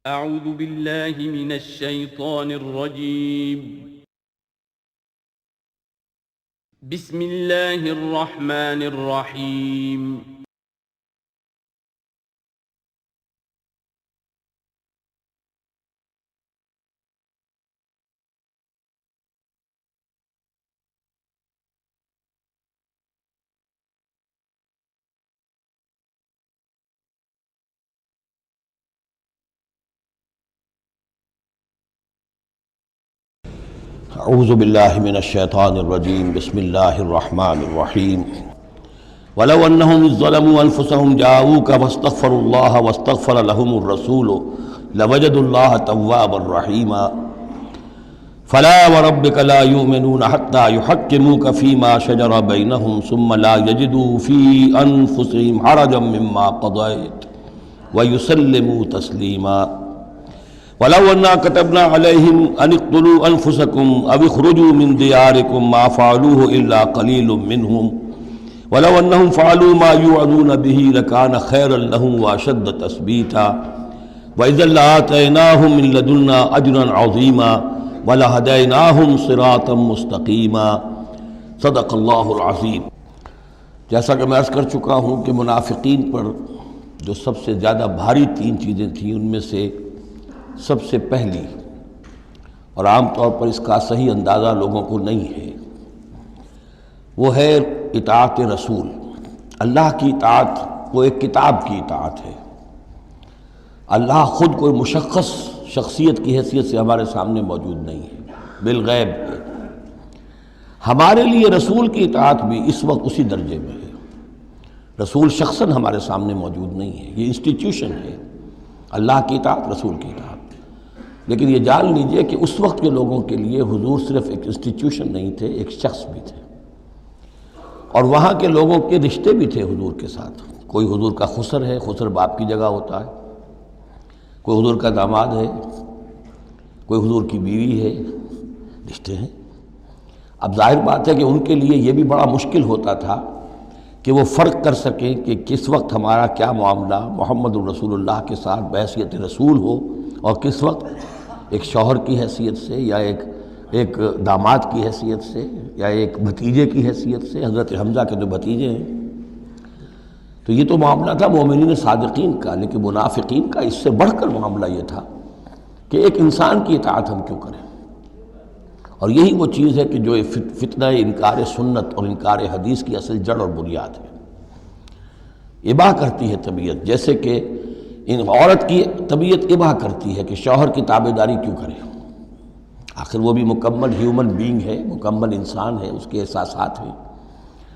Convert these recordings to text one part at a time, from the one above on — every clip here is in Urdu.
اعوذ باللہ من الشیطان الرجیم بسم اللہ الرحمن الرحیم اعوذ باللہ من الشیطان الرجیم بسم اللہ الرحمن الرحیم ولو انہم ظلموا انفسهم جاءوک واستغفروا اللہ واستغفر لهم الرسول لوجدوا اللہ توابا رحیما فلا وربک لا یؤمنون حتی یحکموک فیما شجر بینہم ثم لا یجدوا فی انفسهم حرجا مما قضیت ویسلموا تسلیما وَلَوْ أَنَّا كَتَبْنَا عَلَيْهِمْ أَنِ اقْتُلُوا أَنفُسَكُمْ أَوِ اخْرُجُوا مِنْ دِيَارِكُمْ مَا فَعَلُوهُ إِلَّا قَلِيلٌ مِّنْهُمْ وَلَوْ أَنَّهُمْ فَعَلُوا مَا يُوعَظُونَ بِهِ لَكَانَ خَيْرًا لَهُمْ وَأَشَدَّ تَثْبِيتًا وَإِذًا لَّآتَيْنَاهُم مِّن لَّدُنَّا أَجْرًا عَظِيمًا وَلَهَدَيْنَاهُمْ صِرَاطًا مُّسْتَقِيمًا صدق اللہ العظیم۔ جیسا کہ میں عرض کر چکا ہوں کہ منافقین پر جو سب سے زیادہ بھاری تین چیزیں تھیں، ان میں سے سب سے پہلی اور عام طور پر اس کا صحیح اندازہ لوگوں کو نہیں ہے، وہ ہے اطاعت رسول۔ اللہ کی اطاعت وہ ایک کتاب کی اطاعت ہے۔ اللہ خود کوئی مشخص شخصیت کی حیثیت سے ہمارے سامنے موجود نہیں ہے، بالغیب ہے۔ ہمارے لیے رسول کی اطاعت بھی اس وقت اسی درجے میں ہے۔ رسول شخصاً ہمارے سامنے موجود نہیں ہے، یہ انسٹیٹیوشن ہے۔ اللہ کی اطاعت، رسول کی اطاعت۔ لیکن یہ جان لیجئے کہ اس وقت کے لوگوں کے لیے حضور صرف ایک انسٹیٹیوشن نہیں تھے، ایک شخص بھی تھے، اور وہاں کے لوگوں کے رشتے بھی تھے حضور کے ساتھ۔ کوئی حضور کا خسر ہے، خسر باپ کی جگہ ہوتا ہے، کوئی حضور کا داماد ہے، کوئی حضور کی بیوی ہے، رشتے ہیں۔ اب ظاہر بات ہے کہ ان کے لیے یہ بھی بڑا مشکل ہوتا تھا کہ وہ فرق کر سکیں کہ کس وقت ہمارا کیا معاملہ محمد الرسول اللہ کے ساتھ بحیثیت رسول ہو، اور کس وقت ایک شوہر کی حیثیت سے، یا ایک داماد کی حیثیت سے، یا ایک بھتیجے کی حیثیت سے۔ حضرت حمزہ کے جو بھتیجے ہیں، تو یہ تو معاملہ تھا مومنین صادقین کا، لیکن منافقین کا اس سے بڑھ کر معاملہ یہ تھا کہ ایک انسان کی اطاعت ہم کیوں کریں۔ اور یہی وہ چیز ہے کہ جو فتنہ انکار سنت اور انکار حدیث کی اصل جڑ اور بنیاد ہے۔ اباح کرتی ہے طبیعت، جیسے کہ ان عورت کی طبیعت اباح کرتی ہے کہ شوہر کی تابعداری کیوں کرے، آخر وہ بھی مکمل ہیومن بینگ ہے، مکمل انسان ہے، اس کے احساسات ہیں،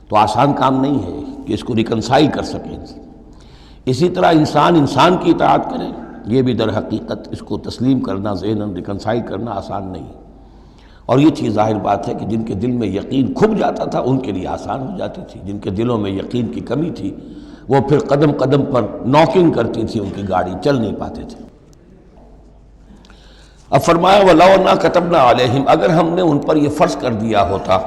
تو آسان کام نہیں ہے کہ اس کو ریکنسائل کر سکیں۔ اسی طرح انسان کی اطاعت کرے، یہ بھی در حقیقت اس کو تسلیم کرنا، ذہناً ریکنسائل کرنا آسان نہیں۔ اور یہ چیز ظاہر بات ہے کہ جن کے دل میں یقین کھب جاتا تھا ان کے لیے آسان ہو جاتی تھی، جن کے دلوں میں یقین کی کمی تھی وہ پھر قدم قدم پر نوکنگ کرتی تھی، ان کی گاڑی چل نہیں پاتے تھے۔ اب فرمایا وَلَوْ أَنَّا كَتَبْنَا عَلَيْهِمْ، اگر ہم نے ان پر یہ فرض کر دیا ہوتا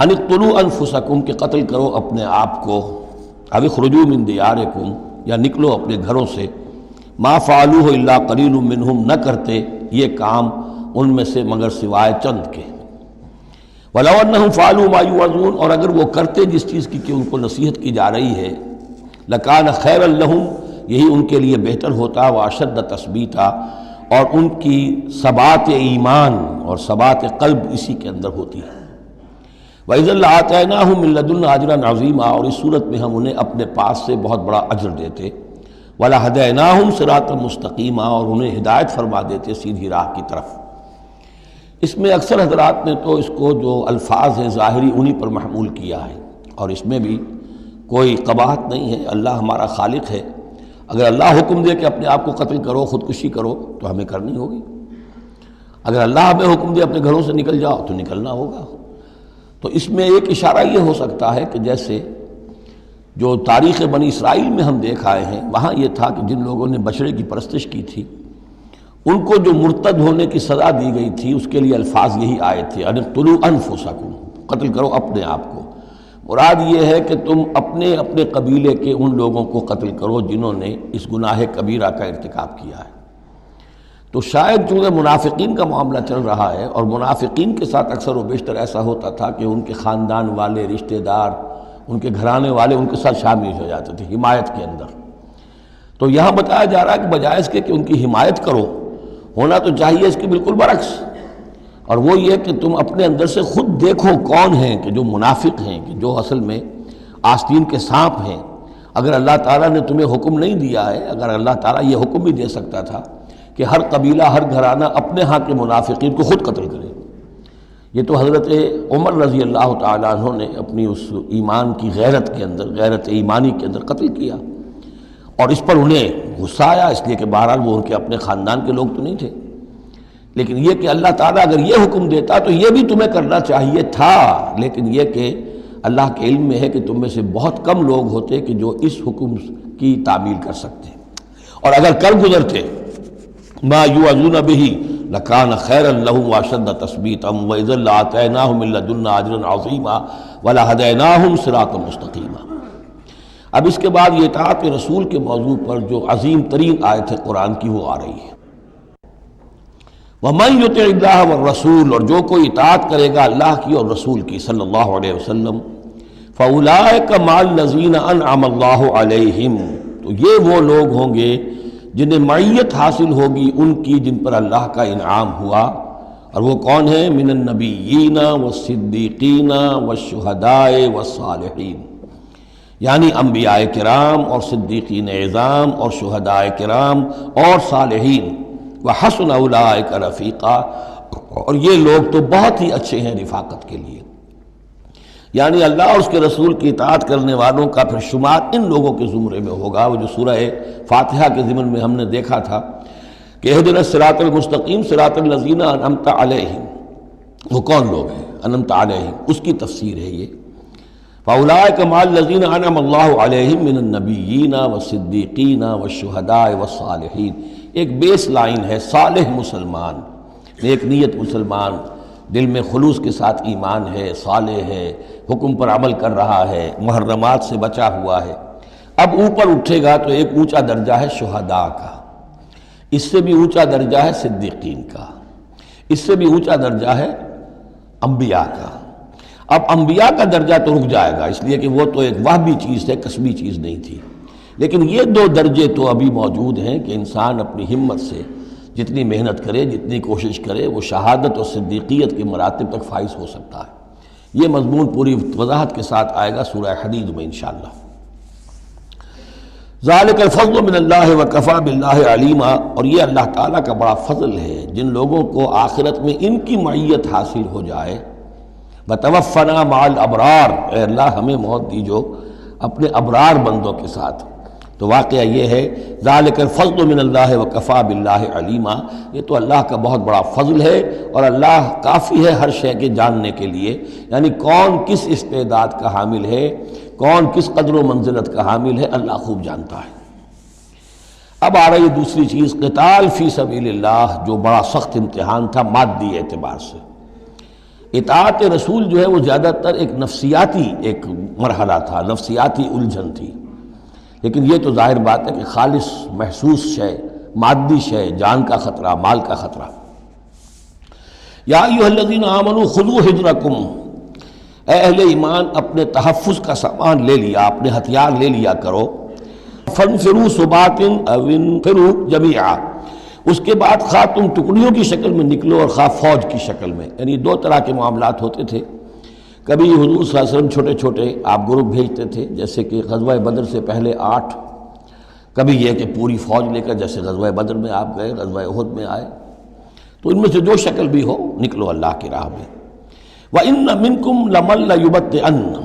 أَنِ اقْتُلُوا أَنفُسَكُمْ کہ قتل کرو اپنے آپ کو، أَوِ اخْرُجُوا مِنْ دِيَارِكُمْ یا نکلو اپنے گھروں سے، مَا فَعَلُوهُ إِلَّا قَلِيلٌ مِّنْهُمْ نہ کرتے یہ کام ان میں سے مگر سوائے چند کے۔ وَلَوْ أَنَّهُمْ فَعَلُوا مَا يُوعَظُونَ اور اگر وہ کرتے جس چیز کی کہ ان کو نصیحت کی جا رہی ہے، لَكَانَ خَيْرًا لَهُمْ یہی ان کے لیے بہتر ہوتا، وَأَشَدَّ تَثْبِيتًا اور ان کی ثبات ایمان اور ثبات قلب اسی کے اندر ہوتی ہے۔ وَإِذًا لَّآتَيْنَاهُم مِّن لَّدُنَّا أَجْرًا عَظِيمًا اور اس صورت میں ہم انہیں اپنے پاس سے بہت بڑا اجر دیتے، وَلَهَدَيْنَاهُمْ صِرَاطًا مُّسْتَقِيمًا اور انہیں ہدایت فرما دیتے سیدھی راہ کی طرف۔ اس میں اکثر حضرات نے تو اس کو جو الفاظ ہیں ظاہری انہی پر محمول کیا ہے، اور اس میں بھی کوئی قباحت نہیں ہے۔ اللہ ہمارا خالق ہے، اگر اللہ حکم دے کہ اپنے آپ کو قتل کرو، خودکشی کرو، تو ہمیں کرنی ہوگی۔ اگر اللہ ہمیں حکم دے اپنے گھروں سے نکل جاؤ تو نکلنا ہوگا۔ تو اس میں ایک اشارہ یہ ہو سکتا ہے کہ جیسے جو تاریخ بنی اسرائیل میں ہم دیکھ آئے ہیں، وہاں یہ تھا کہ جن لوگوں نے بچڑے کی پرستش کی تھی ان کو جو مرتد ہونے کی سزا دی گئی تھی، اس کے لیے الفاظ یہی آئے تھے، أَنِ اقْتُلُوا أَنفُسَكُمْ قتل کرو اپنے آپ کو، مراد یہ ہے کہ تم اپنے اپنے قبیلے کے ان لوگوں کو قتل کرو جنہوں نے اس گناہ کبیرہ کا ارتکاب کیا ہے۔ تو شاید چونکہ منافقین کا معاملہ چل رہا ہے، اور منافقین کے ساتھ اکثر و بیشتر ایسا ہوتا تھا کہ ان کے خاندان والے، رشتہ دار، ان کے گھرانے والے ان کے ساتھ شامل ہو جاتے تھے حمایت کے اندر، تو یہاں بتایا جا رہا ہے کہ بجائے اس کے کہ ان کی حمایت کرو، ہونا تو چاہیے اس کے بالکل برعکس، اور وہ یہ کہ تم اپنے اندر سے خود دیکھو کون ہیں کہ جو منافق ہیں، کہ جو اصل میں آستین کے سانپ ہیں۔ اگر اللہ تعالیٰ نے تمہیں حکم نہیں دیا ہے، اگر اللہ تعالیٰ یہ حکم بھی دے سکتا تھا کہ ہر قبیلہ، ہر گھرانہ اپنے ہاں کے منافقین کو خود قتل کرے، یہ تو حضرت عمر رضی اللہ تعالیٰ عنہ نے اپنی اس ایمان کی غیرت کے اندر، غیرت ایمانی کے اندر قتل کیا، اور اس پر انہیں غصہ آیا، اس لیے کہ بہرحال وہ ان کے اپنے خاندان کے لوگ تو نہیں تھے، لیکن یہ کہ اللہ تعالیٰ اگر یہ حکم دیتا تو یہ بھی تمہیں کرنا چاہیے تھا، لیکن یہ کہ اللہ کے علم میں ہے کہ تم میں سے بہت کم لوگ ہوتے کہ جو اس حکم کی تعمیل کر سکتے، اور اگر کر گزرتے ما یوعظون بہ لکان خیرا لہم واشد تثبیتا واذا لآتیناہم من لدنا اجرا عظیما ولہدیناہم صراطا مستقیما۔ اب اس کے بعد یہ اطاعت رسول کے موضوع پر جو عظیم ترین آیت ہے قرآن کی وہ آ رہی ہے، وَمَن يُطِعِ اللَّهَ وَالرَّسُولَ، اور جو کوئی اطاعت کرے گا اللہ کی اور رسول کی صلی اللہ علیہ وسلم، فَأُولَٰئِكَ مَعَ الَّذِينَ أَنْعَمَ اللَّهُ عَلَيْهِمْ، تو یہ وہ لوگ ہوں گے جنہیں معیت حاصل ہوگی ان کی جن پر اللہ کا انعام ہوا، اور وہ کون ہیں؟ من النبیین والصدیقین والشہداء والصالحین، یعنی انبیاء کرام اور صدیقین اعظام اور شہداء کرام اور صالحین، وحسن اولئک رفیقا، اور یہ لوگ تو بہت ہی اچھے ہیں رفاقت کے لیے، یعنی اللہ اور اس کے رسول کی اطاعت کرنے والوں کا پھر شمار ان لوگوں کے زمرے میں ہوگا، وہ جو سورہ فاتحہ کے ضمن میں ہم نے دیکھا تھا کہ اہدنا الصراط المستقیم صراط الذین انعمت علیہم، وہ کون لوگ ہیں انعمت علیہم، اس کی تفسیر ہے یہ، فاولئک مع الذین انعم اللہ علیہم من النبیین والصدیقین والشہداء والصالحین، ایک بیس لائن ہے، صالح مسلمان، نیک نیت مسلمان، دل میں خلوص کے ساتھ ایمان ہے، صالح ہے، حکم پر عمل کر رہا ہے، محرمات سے بچا ہوا ہے۔ اب اوپر اٹھے گا تو ایک اونچا درجہ ہے شہداء کا، اس سے بھی اونچا درجہ ہے صدیقین کا، اس سے بھی اونچا درجہ ہے انبیاء کا۔ اب انبیاء کا درجہ تو رک جائے گا، اس لیے کہ وہ تو ایک وہبی چیز ہے، کسبی چیز نہیں تھی، لیکن یہ دو درجے تو ابھی موجود ہیں کہ انسان اپنی ہمت سے جتنی محنت کرے، جتنی کوشش کرے، وہ شہادت اور صدیقیت کے مراتب تک فائز ہو سکتا ہے۔ یہ مضمون پوری وضاحت کے ساتھ آئے گا سورہ حدید میں انشاءاللہ۔ ذالک الفضل من اللہ وکفی باللہ علیما، اور یہ اللہ تعالیٰ کا بڑا فضل ہے جن لوگوں کو آخرت میں ان کی معیت حاصل ہو جائے۔ وتوفنا مع الابرار، اے اللہ ہمیں موت دیجو اپنے ابرار بندوں کے ساتھ۔ تو واقعہ یہ ہے ذالک الفضل من اللہ وکفی باللہ علیما، یہ تو اللہ کا بہت بڑا فضل ہے، اور اللہ کافی ہے ہر شے کے جاننے کے لیے، یعنی کون کس استعداد کا حامل ہے، کون کس قدر و منزلت کا حامل ہے، اللہ خوب جانتا ہے۔ اب آ رہی دوسری چیز، قتال فی سبیل اللہ، جو بڑا سخت امتحان تھا مادی اعتبار سے۔ اطاعت رسول جو ہے وہ زیادہ تر ایک نفسیاتی ایک مرحلہ تھا، نفسیاتی الجھن تھی، لیکن یہ تو ظاہر بات ہے کہ خالص محسوس شے، مادی شے، جان کا خطرہ، مال کا خطرہ۔ یا ایھا الذین آمنوا خذوا حذرکم، اے اہل ایمان اپنے تحفظ کا سامان لے لیا، اپنے ہتھیار لے لیا کرو۔ فانفروا ثبات او انفروا جمیعا، اس کے بعد خواہ تم ٹکڑیوں کی شکل میں نکلو اور خواہ فوج کی شکل میں، یعنی دو طرح کے معاملات ہوتے تھے۔ کبھی حضور صلی اللہ علیہ وسلم چھوٹے چھوٹے آپ گروپ بھیجتے تھے، جیسے کہ غزوہ بدر سے پہلے 8، کبھی یہ کہ پوری فوج لے کر جیسے غزوہ بدر میں آپ گئے، غزوہ احد میں آئے، تو ان میں سے جو شکل بھی ہو نکلو اللہ کی راہ میں۔ وَإِنَّ مِنْكُمْ لَمَن لَيُبَطِّئَنَّ،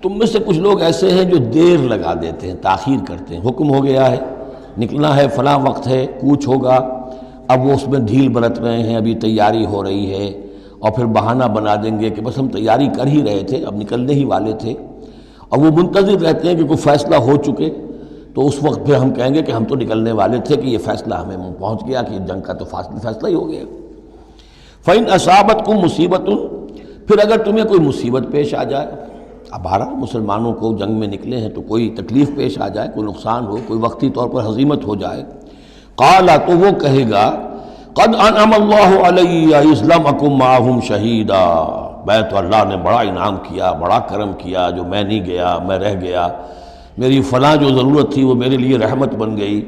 تم میں سے کچھ لوگ ایسے ہیں جو دیر لگا دیتے ہیں، تاخیر کرتے ہیں، حکم ہو گیا ہے نکلنا ہے، فلاں وقت ہے، کوچ ہوگا، اب وہ اس میں ڈھیل برت رہے ہیں، ابھی تیاری ہو رہی ہے، اور پھر بہانہ بنا دیں گے کہ بس ہم تیاری کر ہی رہے تھے، اب نکلنے ہی والے تھے، اور وہ منتظر رہتے ہیں کہ کوئی فیصلہ ہو چکے، تو اس وقت پھر ہم کہیں گے کہ ہم تو نکلنے والے تھے کہ یہ فیصلہ ہمیں پہنچ گیا کہ جنگ کا تو فیصلہ ہی ہو گیا۔ فَإِنْ أَصَابَتْكُمْ مُصِيبَةٌ، پھر اگر تمہیں کوئی مصیبت پیش آ جائے، اب بہرحال مسلمانوں کو جنگ میں نکلے ہیں تو کوئی تکلیف پیش آ جائے، کوئی نقصان ہو، کوئی وقتی طور پر ہزیمت ہو جائے، قال تو وہ کہے گا قد انعم اللہ علی اذ لم اکن معہم شہیدا، میں تو اللہ نے بڑا انعام کیا، بڑا کرم کیا، جو میں نہیں گیا، میں رہ گیا، میری فلاں جو ضرورت تھی وہ میرے لیے رحمت بن گئی،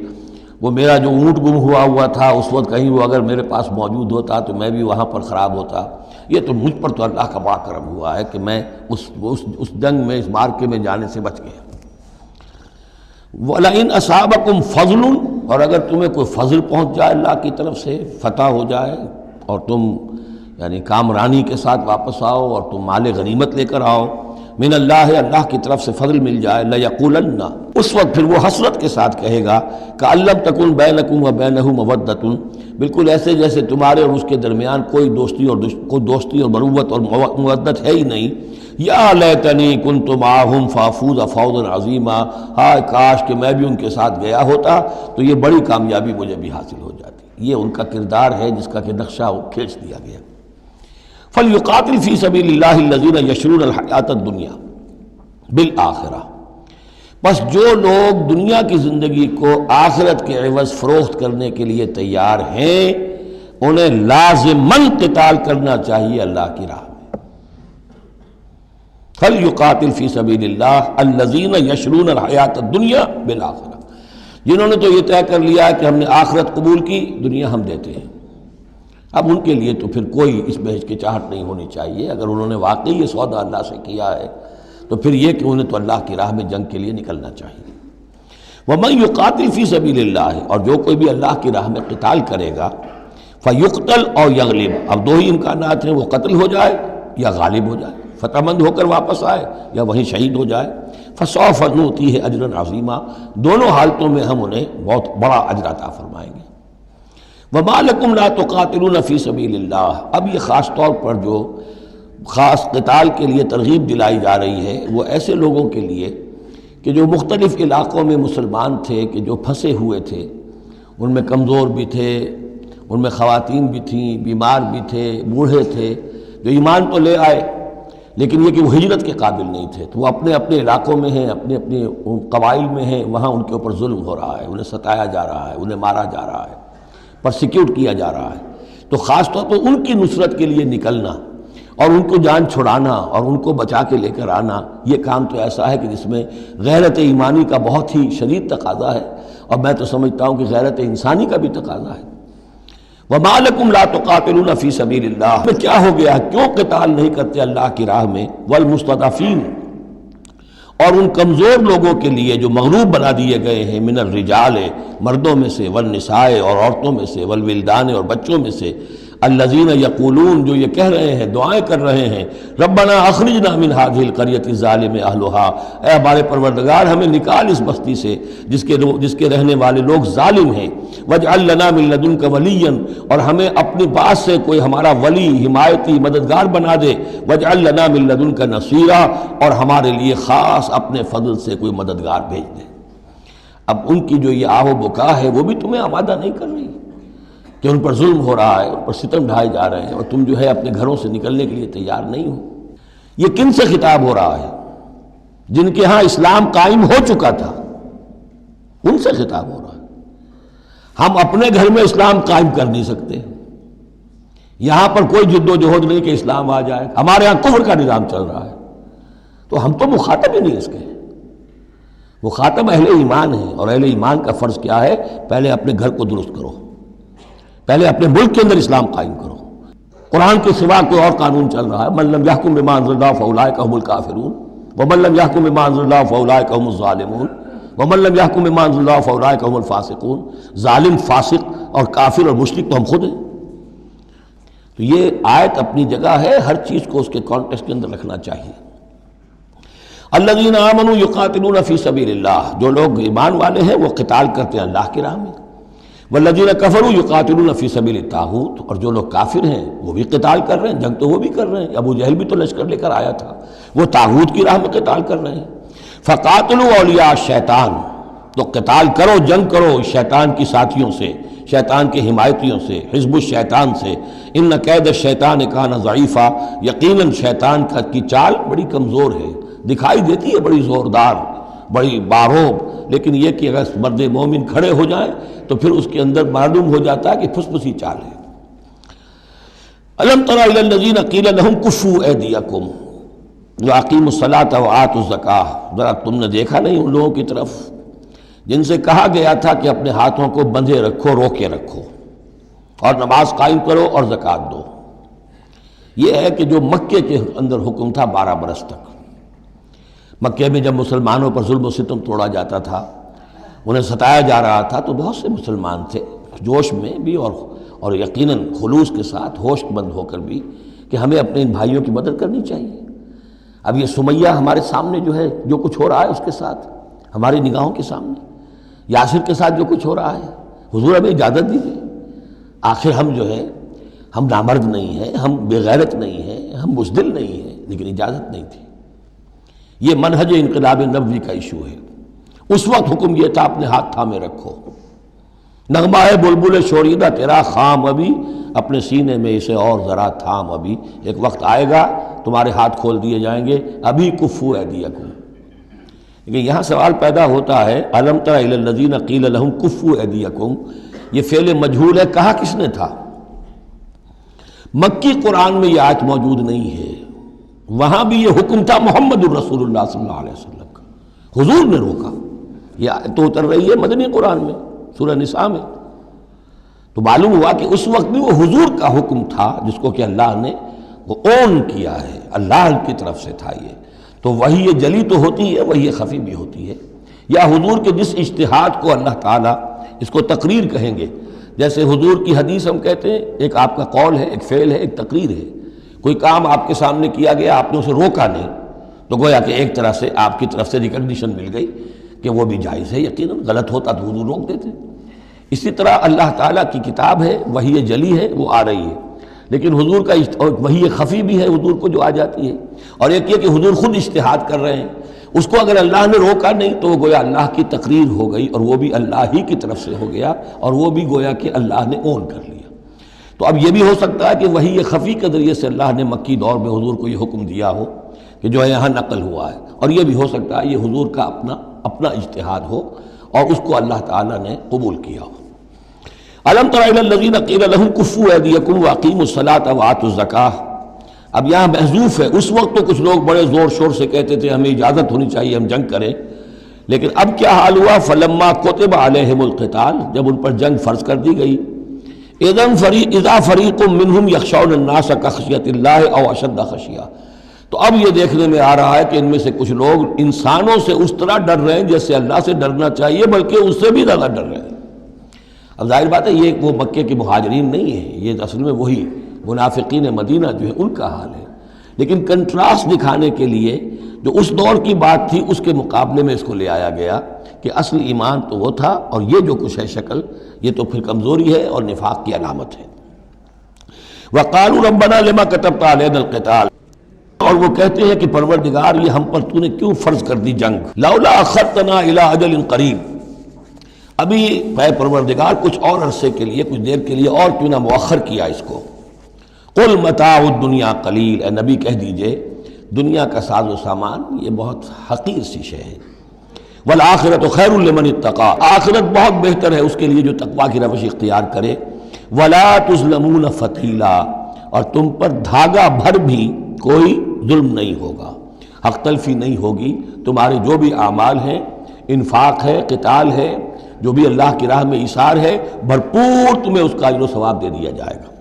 وہ میرا جو اونٹ گم ہوا تھا اس وقت کہیں وہ اگر میرے پاس موجود ہوتا تو میں بھی وہاں پر خراب ہوتا، یہ تو مجھ پر تو اللہ کا بڑا کرم ہوا ہے کہ میں اس جنگ میں، اس مارکے میں جانے سے بچ گیا۔ وَلَئِنْ أَصَابَكُمْ فَضْلٌ، اور اگر تمہیں کوئی فضل پہنچ جائے اللہ کی طرف سے، فتح ہو جائے اور تم یعنی کامرانی کے ساتھ واپس آؤ اور تم مال غنیمت لے کر آؤ، من اللہ، اللہ کی طرف سے فضل مل جائے، لَيَقُولَنَّ، اس وقت پھر وہ حسرت کے ساتھ کہے گا كَأَن لَّمْ تَكُن بَيْنَكُمْ وَبَيْنَهُ مَوَدَّةٌ، بالکل ایسے جیسے تمہارے اور اس کے درمیان کوئی دوستی اور مروت اور مودت ہے ہی نہیں۔ یا لیتنی کنت معہم فافوز فوزا عظیما، ہائے کاش کہ میں بھی ان کے ساتھ گیا ہوتا تو یہ بڑی کامیابی مجھے بھی حاصل ہو جاتی۔ یہ ان کا کردار ہے جس کا کہ نقشہ کھینچ دیا گیا۔ فَلْيُقَاتِلْ فِي سَبِيلِ اللَّهِ الَّذِينَ يَشْرُونَ الْحَيَاةَ الدُّنْيَا بِالْآخِرَةِ، بس جو لوگ دنیا کی زندگی کو آخرت کے عوض فروخت کرنے کے لیے تیار ہیں انہیں لازماً قتال کرنا چاہیے اللہ کی راہ میں۔ فَلْيُقَاتِلْ فِي سَبِيلِ اللَّهِ الَّذِينَ يَشْرُونَ الْحَيَاةَ الدُّنْيَا بِالْآخِرَةِ، جنہوں نے تو یہ طے کر لیا کہ ہم نے آخرت قبول کی، دنیا ہم دیتے ہیں۔ اب ان کے لیے تو پھر کوئی اس میں ہچکچاہٹ نہیں ہونی چاہیے، اگر انہوں نے واقعی یہ سودا اللہ سے کیا ہے تو پھر یہ کہ انہیں تو اللہ کی راہ میں جنگ کے لیے نکلنا چاہیے۔ وَمَن يُقَاتِلْ فِي سَبِيلِ اللَّهِ، اور جو کوئی بھی اللہ کی راہ میں قتال کرے گا، فَيُقْتَلْ أَوْ يَغْلِبْ، اب دو ہی امکانات ہیں، وہ قتل ہو جائے یا غالب ہو جائے، فتح مند ہو کر واپس آئے یا وہیں شہید ہو جائے۔ فَسَوْفَ نُؤْتِيهِ أَجْرًا عَظِيمًا، دونوں حالتوں میں ہم انہیں بہت بڑا اجر عطا فرمائیں گے۔ وَمَا لَكُمْ لَا تُقَاتِلُونَ فِي سَبِيلِ اللَّهِ، اب یہ خاص طور پر جو خاص قتال کے لیے ترغیب دلائی جا رہی ہے وہ ایسے لوگوں کے لیے کہ جو مختلف علاقوں میں مسلمان تھے، کہ جو پھنسے ہوئے تھے، ان میں کمزور بھی تھے، ان میں خواتین بھی تھیں، بیمار بھی تھے، بوڑھے تھے، جو ایمان تو لے آئے لیکن یہ کہ وہ ہجرت کے قابل نہیں تھے، تو وہ اپنے اپنے علاقوں میں ہیں، اپنے اپنے قبائل میں ہیں، وہاں ان کے اوپر ظلم ہو رہا ہے، انہیں ستایا جا رہا ہے، انہیں مارا جا رہا ہے، پرسیکیوٹ کیا جا رہا ہے، تو خاص طور پر ان کی نصرت کے لیے نکلنا اور ان کو جان چھڑانا اور ان کو بچا کے لے کر آنا، یہ کام تو ایسا ہے کہ جس میں غیرت ایمانی کا بہت ہی شدید تقاضا ہے، اور میں تو سمجھتا ہوں کہ غیرت انسانی کا بھی تقاضا ہے۔ وَمَا لَكُمْ لَا تُقَاتِلُونَ فِي سَبِيلِ اللَّهِ، میں کیا ہو گیا، کیوں قتال نہیں کرتے اللہ کی راہ میں؟ وَالْمُسْتَضْعَفِينَ، اور ان کمزور لوگوں کے لیے جو مغلوب بنا دیے گئے ہیں، من الرجال، مردوں میں سے، والنساء، اور عورتوں میں سے، والولدان، اور بچوں میں سے، الذین یقولون، جو یہ کہہ رہے ہیں، دعائیں کر رہے ہیں، ربنا اخرجنا من هذه القرية الظالم اهلها، اے ہمارے پروردگار ہمیں نکال اس بستی سے جس کے رہنے والے لوگ ظالم ہیں، واجعل لنا من لدنك وليا، اور ہمیں اپنے پاس سے کوئی ہمارا ولی، حمایتی، مددگار بنا دے، واجعل لنا من لدنك نصيرا، اور ہمارے لیے خاص اپنے فضل سے کوئی مددگار بھیج دے۔ اب ان کی جو یہ آہ و بکا ہے وہ بھی تمہیں آمادہ نہیں کر رہی کہ ان پر ظلم ہو رہا ہے، ان پر ستم ڈھائے جا رہے ہیں، اور تم جو ہے اپنے گھروں سے نکلنے کے لیے تیار نہیں ہو۔ یہ کن سے خطاب ہو رہا ہے؟ جن کے ہاں اسلام قائم ہو چکا تھا، ان سے خطاب ہو رہا ہے۔ ہم اپنے گھر میں اسلام قائم کر نہیں سکتے، یہاں پر کوئی جد و جہد نہیں کہ اسلام آ جائے، ہمارے ہاں کفر کا نظام چل رہا ہے، تو ہم تو مخاطب ہی نہیں اس کے۔ مخاطب اہل ایمان ہیں، اور اہل ایمان کا فرض کیا ہے؟ پہلے اپنے گھر کو درست کرو، پہلے اپنے ملک کے اندر اسلام قائم کرو۔ قرآن کے سوا کوئی اور قانون چل رہا ہے، من لم یحکم بما انزل اللہ فاولئک هم الکافرون ومن لم یحکم بما انزل اللہ فاولئک هم الظالمون ومن لم یحکم بما انزل اللہ فاولئک هم الفاسقون۔ ظالم، فاسق اور کافر اور مشرک تو ہم خود ہیں۔ تو یہ آیت اپنی جگہ ہے، ہر چیز کو اس کے کانٹیکسٹ کے اندر رکھنا چاہیے۔ الذین آمنوا یقاتلون فی سبیل اللہ، جو لوگ ایمان والے ہیں وہ قتال کرتے ہیں اللہ کی راہ میں۔ والذین کفروا یقاتلون فی سبیل الطاغوت، اور جو لوگ کافر ہیں وہ بھی قتال کر رہے ہیں، جنگ تو وہ بھی کر رہے ہیں، ابو جہل بھی تو لشکر لے کر آیا تھا، وہ طاغوت کی راہ میں قتال کر رہے ہیں۔ فقاتلوا اولیاء الشیطان، تو قتال کرو، جنگ کرو شیطان کی ساتھیوں سے، شیطان کے حمایتیوں سے، حزب الشیطان سے۔ ان کید الشیطان کان ضعیفا، یقیناً شیطان کی چال بڑی کمزور ہے، دکھائی دیتی ہے بڑی زوردار، بڑی باروب، لیکن یہ کہ اگر مرد مومن کھڑے ہو جائیں تو پھر اس کے اندر معلوم ہو جاتا ہے کہ پھسپسی چال ہے۔ الم تر الی الذین قیل لہم کفوا ایدیکم واقیموا الصلاۃ وآتوا الزکاۃ، ذرا تم نے دیکھا نہیں ان لوگوں کی طرف جن سے کہا گیا تھا کہ اپنے ہاتھوں کو بندھے رکھو، روکے رکھو، اور نماز قائم کرو اور زکوٰۃ دو۔ یہ ہے کہ جو مکے کے اندر حکم تھا 12 برس تک، مکے میں جب مسلمانوں پر ظلم و ستم توڑا جاتا تھا، انہیں ستایا جا رہا تھا، تو بہت سے مسلمان تھے جوش میں بھی اور یقیناً خلوص کے ساتھ ہوش مند ہو کر بھی کہ ہمیں اپنے ان بھائیوں کی مدد کرنی چاہیے۔ اب یہ سمیہ ہمارے سامنے جو ہے، جو کچھ ہو رہا ہے اس کے ساتھ ہماری نگاہوں کے سامنے، یاسر کے ساتھ جو کچھ ہو رہا ہے، حضور ہمیں اجازت دیجیے۔ آخر ہم جو ہے، ہم نامرد نہیں ہیں، ہم بے غیرت نہیں ہیں، ہم بزدل نہیں ہیں، لیکن اجازت نہیں تھی۔ یہ منہج انقلاب نبوی کا ایشو ہے۔ اس وقت حکم یہ تھا اپنے ہاتھ تھامے رکھو، نغمہ ہے بلبل شوریدہ تیرا خام ابھی، اپنے سینے میں اسے اور ذرا تھام ابھی، ایک وقت آئے گا تمہارے ہاتھ کھول دیے جائیں گے، ابھی کفوا ایدیکم۔ لیکن یہاں سوال پیدا ہوتا ہے، الم تر الی الذین قیل لہم کفوا ایدیکم، یہ فعل مجہول ہے، کہا کس نے تھا؟ مکی قرآن میں یہ آیت موجود نہیں ہے، وہاں بھی یہ حکم تھا محمد الرسول اللہ صلی اللہ علیہ وسلم کا، حضور نے روکا۔ یہ آیت تو اتر رہی ہے مدنی قرآن میں، سورہ نساء میں، تو معلوم ہوا کہ اس وقت بھی وہ حضور کا حکم تھا جس کو کہ اللہ نے وہ اون کیا ہے، اللہ کی طرف سے تھا یہ۔ تو وہی یہ جلی تو ہوتی ہے، وہی یہ خفی بھی ہوتی ہے، یا حضور کے جس اجتہاد کو اللہ تعالیٰ اس کو تقریر کہیں گے، جیسے حضور کی حدیث ہم کہتے ہیں، ایک آپ کا قول ہے، ایک فعل ہے، ایک تقریر ہے۔ کوئی کام آپ کے سامنے کیا گیا، آپ نے اسے روکا نہیں، تو گویا کہ ایک طرح سے آپ کی طرف سے ریکگنیشن مل گئی کہ وہ بھی جائز ہے، یقیناً غلط ہوتا تو حضور روک دیتے۔ اسی طرح اللہ تعالیٰ کی کتاب ہے، وحی جلی ہے، وہ آ رہی ہے، لیکن حضور کا وحی خفی بھی ہے حضور کو جو آ جاتی ہے، اور ایک یہ کہ حضور خود اجتہاد کر رہے ہیں، اس کو اگر اللہ نے روکا نہیں تو وہ گویا اللہ کی تقریر ہو گئی، اور وہ بھی اللہ ہی کی طرف سے ہو گیا، اور وہ بھی گویا کہ اللہ نے اون کر لیا۔ تو اب یہ بھی ہو سکتا ہے کہ وحی خفی کے ذریعے سے اللہ نے مکی دور میں حضور کو یہ حکم دیا ہو کہ جو ہے یہاں نقل ہوا ہے، اور یہ بھی ہو سکتا ہے یہ حضور کا اپنا اجتہاد ہو اور اس کو اللہ تعالیٰ نے قبول کیا ہو۔ الم تر الی الذین قیل لہم کفوا ایدیکم واقیموا الصلاۃ وآتوا الزکاۃ، اب یہاں محذوف ہے، اس وقت تو کچھ لوگ بڑے زور شور سے کہتے تھے ہمیں اجازت ہونی چاہیے ہم جنگ کریں، لیکن اب کیا حال ہوا؟ فلما کتب علیہم القتال، جب ان پر جنگ فرض کر دی گئی، اذا فریق منہم یخشون الناس کخشیۃ اللہ او اشد خشیہ، تو اب یہ دیکھنے میں آ رہا ہے کہ ان میں سے کچھ لوگ انسانوں سے اس طرح ڈر رہے ہیں جیسے اللہ سے ڈرنا چاہیے، بلکہ اس سے بھی زیادہ ڈر رہے ہیں۔ اب ظاہر بات ہے یہ وہ مکے کے مہاجرین نہیں ہیں، یہ اصل میں وہی منافقین مدینہ جو ہے ان کا حال ہے، لیکن کنٹراسٹ دکھانے کے لیے جو اس دور کی بات تھی اس کے مقابلے میں اس کو لے آیا گیا کہ اصل ایمان تو وہ تھا، اور یہ جو کچھ ہے شکل، یہ تو پھر کمزوری ہے اور نفاق کی علامت ہے۔ وَقَالُوا رَبَّنَا لِمَا كَتَبْتَ عَلَيْنَا الْقِتَالَ، اور وہ کہتے ہیں کہ پروردگار یہ ہم پر تو نے کیوں فرض کر دی جنگ، لَوْلَا أَخَّرْتَنَا إِلَىٰ أَجَلٍ قَرِيبٍ، ابھی اے پروردگار کچھ اور عرصے کے لیے، کچھ دیر کے لیے اور کیوں نہ مؤخر کیا اس کو۔ قُلْ مَتَاعُ الدُّنْيَا قَلِيلٌ، اے نبی کہہ دیجئے دنیا کا ساز و سامان یہ بہت حقیر سی شے ہے، وَالْآخِرَةُ خَيْرٌ لِمَنِ اتَّقَىٰ، آخرت بہت بہتر ہے اس کے لیے جو تقویٰ کی روش اختیار کرے، وَلَا تُظْلَمُونَ فَتِيلًا، اور تم پر دھاگا بھر بھی کوئی ظلم نہیں ہوگا، حق تلفی نہیں ہوگی، تمہارے جو بھی اعمال ہیں، انفاق ہے، قتال ہے، جو بھی اللہ کی راہ میں ایثار ہے، بھرپور تمہیں اس کا اجر و ثواب دے دیا جائے گا۔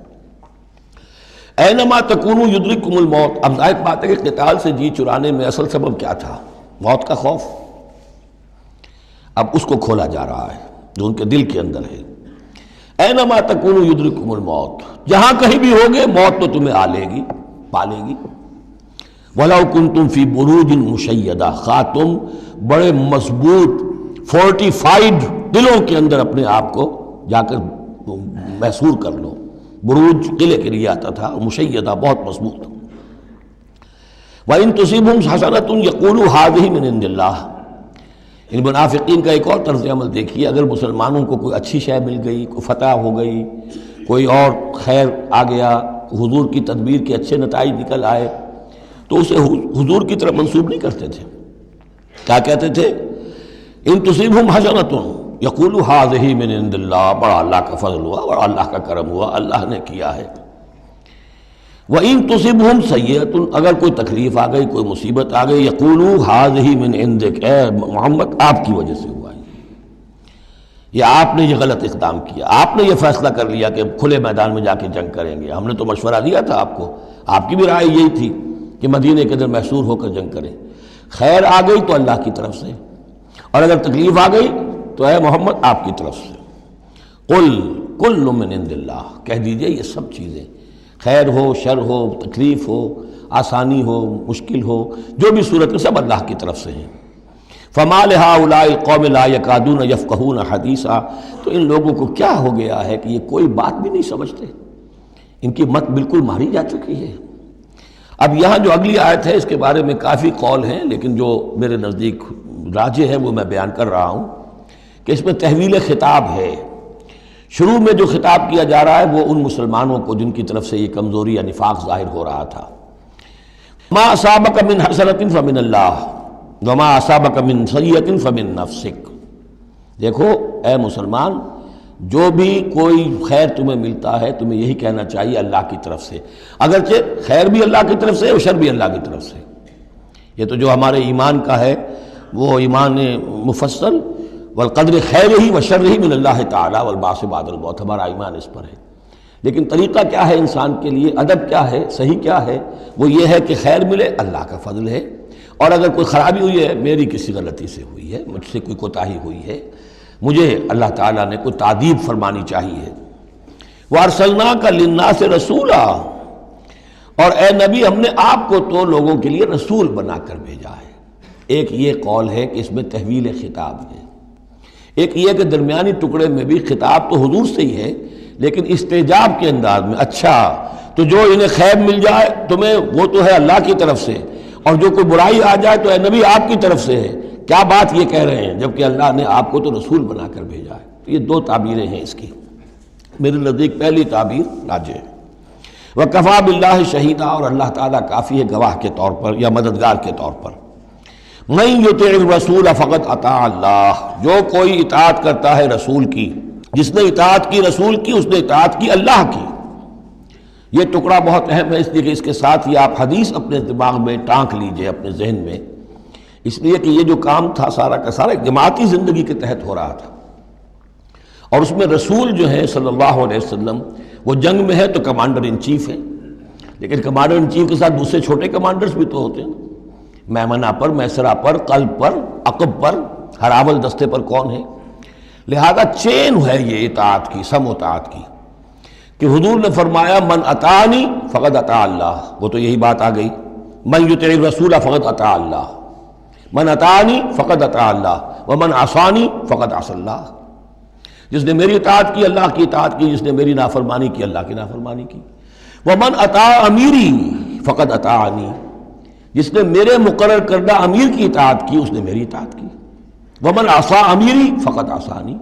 اینما تکونوا یدرککم الموت، اب ظاہر بات ہے کہ قتال سے جی چرانے میں اصل سبب کیا تھا؟ موت کا خوف، اب اس کو کھولا جا رہا ہے جو ان کے دل کے اندر ہے۔ اینما تکونوا یدرککم الموت، جہاں کہیں بھی ہوگے موت تو تمہیں آ لے گی، پا لے گی۔ وَلَوْ كُنْتُمْ فِي بُرُوجٍ مُشَيَّدَةٍ، خواہ تم بڑے مضبوط فورٹیفائڈ قلعوں کے اندر اپنے آپ کو جا کر محصور کر لو، بروج قلعے کے لیے آتا تھا، مشیدہ بہت مضبوط۔ وَإِن تُصِبْهُمْ حَسَنَةٌ يَقُولُوا هَٰذِهِ مِنْ عِندِ اللَّهِ، ان منافقین کا ایک اور طرز عمل دیکھیے، اگر مسلمانوں کو کوئی اچھی شے مل گئی، کوئی فتح ہو گئی، کوئی اور خیر آ گیا، حضور کی تدبیر کے اچھے نتائج نکل آئے، تو اسے حضور کی طرف منسوب نہیں کرتے تھے. کیا کہتے تھے؟ ان تصیبہم حسنۃ یقولوا ھذہ من عند اللہ، بڑا اللہ کا فضل ہوا، بڑا اللہ کا کرم ہوا، اللہ نے کیا ہے. وَإِن تُصِبْهُمْ سَيِّئَةٌ، اگر کوئی تکلیف آ گئی، کوئی مصیبت آ گئی، یقولوا ھذہ من عندک، اے محمد آپ کی وجہ سے ہوا ہے، یا آپ نے یہ غلط اقدام کیا، آپ نے یہ فیصلہ کر لیا کہ کھلے میدان میں جا کے جنگ کریں گے، ہم نے تو مشورہ دیا تھا آپ کو، آپ کی بھی رائے یہی تھی کہ مدینے کے اندر محصور ہو کر جنگ کریں. خیر آ گئی تو اللہ کی طرف سے، اور اگر تکلیف آ گئی تو اے محمد آپ کی طرف سے. قل کل من عند اللہ، کہہ دیجئے یہ سب چیزیں، خیر ہو، شر ہو، تکلیف ہو، آسانی ہو، مشکل ہو، جو بھی صورت میں سب اللہ کی طرف سے ہیں. فما لہؤلاء القوم لا یکادون یفقہون حدیثا، تو ان لوگوں کو کیا ہو گیا ہے کہ یہ کوئی بات بھی نہیں سمجھتے، ان کی مت بالکل ماری جا چکی ہے. اب یہاں جو اگلی آیت ہے اس کے بارے میں کافی قول ہیں، لیکن جو میرے نزدیک راجح ہے وہ میں بیان کر رہا ہوں کہ اس میں تحویل خطاب ہے. شروع میں جو خطاب کیا جا رہا ہے وہ ان مسلمانوں کو جن کی طرف سے یہ کمزوری یا نفاق ظاہر ہو رہا تھا. ما اصابک من حسنۃ فمن اللہ وما اصابک من سیئۃ فمن نفسک. دیکھو اے مسلمان، جو بھی کوئی خیر تمہیں ملتا ہے تمہیں یہی کہنا چاہیے اللہ کی طرف سے، اگرچہ خیر بھی اللہ کی طرف سے اور شر بھی اللہ کی طرف سے. یہ تو جو ہمارے ایمان کا ہے وہ ایمان مفصل، والقدر خیرہ وشرہ من اللہ تعالی والبعث بعد الموت، ہمارا ایمان اس پر ہے. لیکن طریقہ کیا ہے انسان کے لیے، ادب کیا ہے، صحیح کیا ہے؟ وہ یہ ہے کہ خیر ملے اللہ کا فضل ہے، اور اگر کوئی خرابی ہوئی ہے میری کسی غلطی سے ہوئی ہے، مجھ سے کوئی کوتاہی ہوئی ہے، مجھے اللہ تعالیٰ نے کوئی تعدیب فرمانی چاہیے. وَأَرْسَلْنَاكَ لِلنَّاسِ رَسُولًا، اور اے نبی ہم نے آپ کو تو لوگوں کے لیے رسول بنا کر بھیجا ہے. ایک یہ قول ہے کہ اس میں تحویل خطاب ہے، ایک یہ کہ درمیانی ٹکڑے میں بھی خطاب تو حضور سے ہی ہے لیکن استجاب کے انداز میں. اچھا تو جو انہیں خیر مل جائے تمہیں وہ تو ہے اللہ کی طرف سے، اور جو کوئی برائی آ جائے تو اے نبی آپ کی طرف سے ہے. کیا بات یہ کہہ رہے ہیں جبکہ اللہ نے آپ کو تو رسول بنا کر بھیجا ہے. تو یہ دو تعبیریں ہیں اس کی. میرے نزدیک پہلی تعبیر راجح ہے. وَكَفَى بِاللَّهِ شَهِيدًا، اور اللہ تعالیٰ کافی ہے گواہ کے طور پر یا مددگار کے طور پر. مَن يُطِعِ الرَّسُولَ فَقَدْ أَطَاعَ اللَّهَ، جو کوئی اطاعت کرتا ہے رسول کی، جس نے اطاعت کی رسول کی اس نے اطاعت کی اللہ کی. یہ ٹکڑا بہت اہم ہے، اس لیے کہ اس کے ساتھ ہی آپ حدیث اپنے دماغ میں ٹانک لیجئے، اپنے ذہن میں، اس لیے کہ یہ جو کام تھا سارا کا سارا جماعتی زندگی کے تحت ہو رہا تھا، اور اس میں رسول جو ہے صلی اللہ علیہ وسلم وہ جنگ میں ہے تو کمانڈر ان چیف ہے، لیکن کمانڈر ان چیف کے ساتھ دوسرے چھوٹے کمانڈرز بھی تو ہوتے ہیں، میمنہ پر، میسرہ پر، قلب پر، عقب پر، ہراول دستے پر کون ہے. لہذا چین ہے یہ اطاعت کی، سم اطاعت کی، کہ حضور نے فرمایا من اطاعنی فقد اطاع اللہ، وہ تو یہی بات آ گئی، من یطع الرسول فقد اطاع اللہ، من اطاعنی فقد اطاع اللہ ومن عصانی فقد عصى اللہ. جس نے میری اطاعت کی اللہ کی اطاعت کی، جس نے میری نافرمانی کی اللہ کی نافرمانی کی. ومن اطاع امیری فقد اطاعنی، جس نے میرے مقرر کردہ امیر کی اطاعت کی اس نے میری اطاعت کی. ومن عصى امیری فقد عصانی،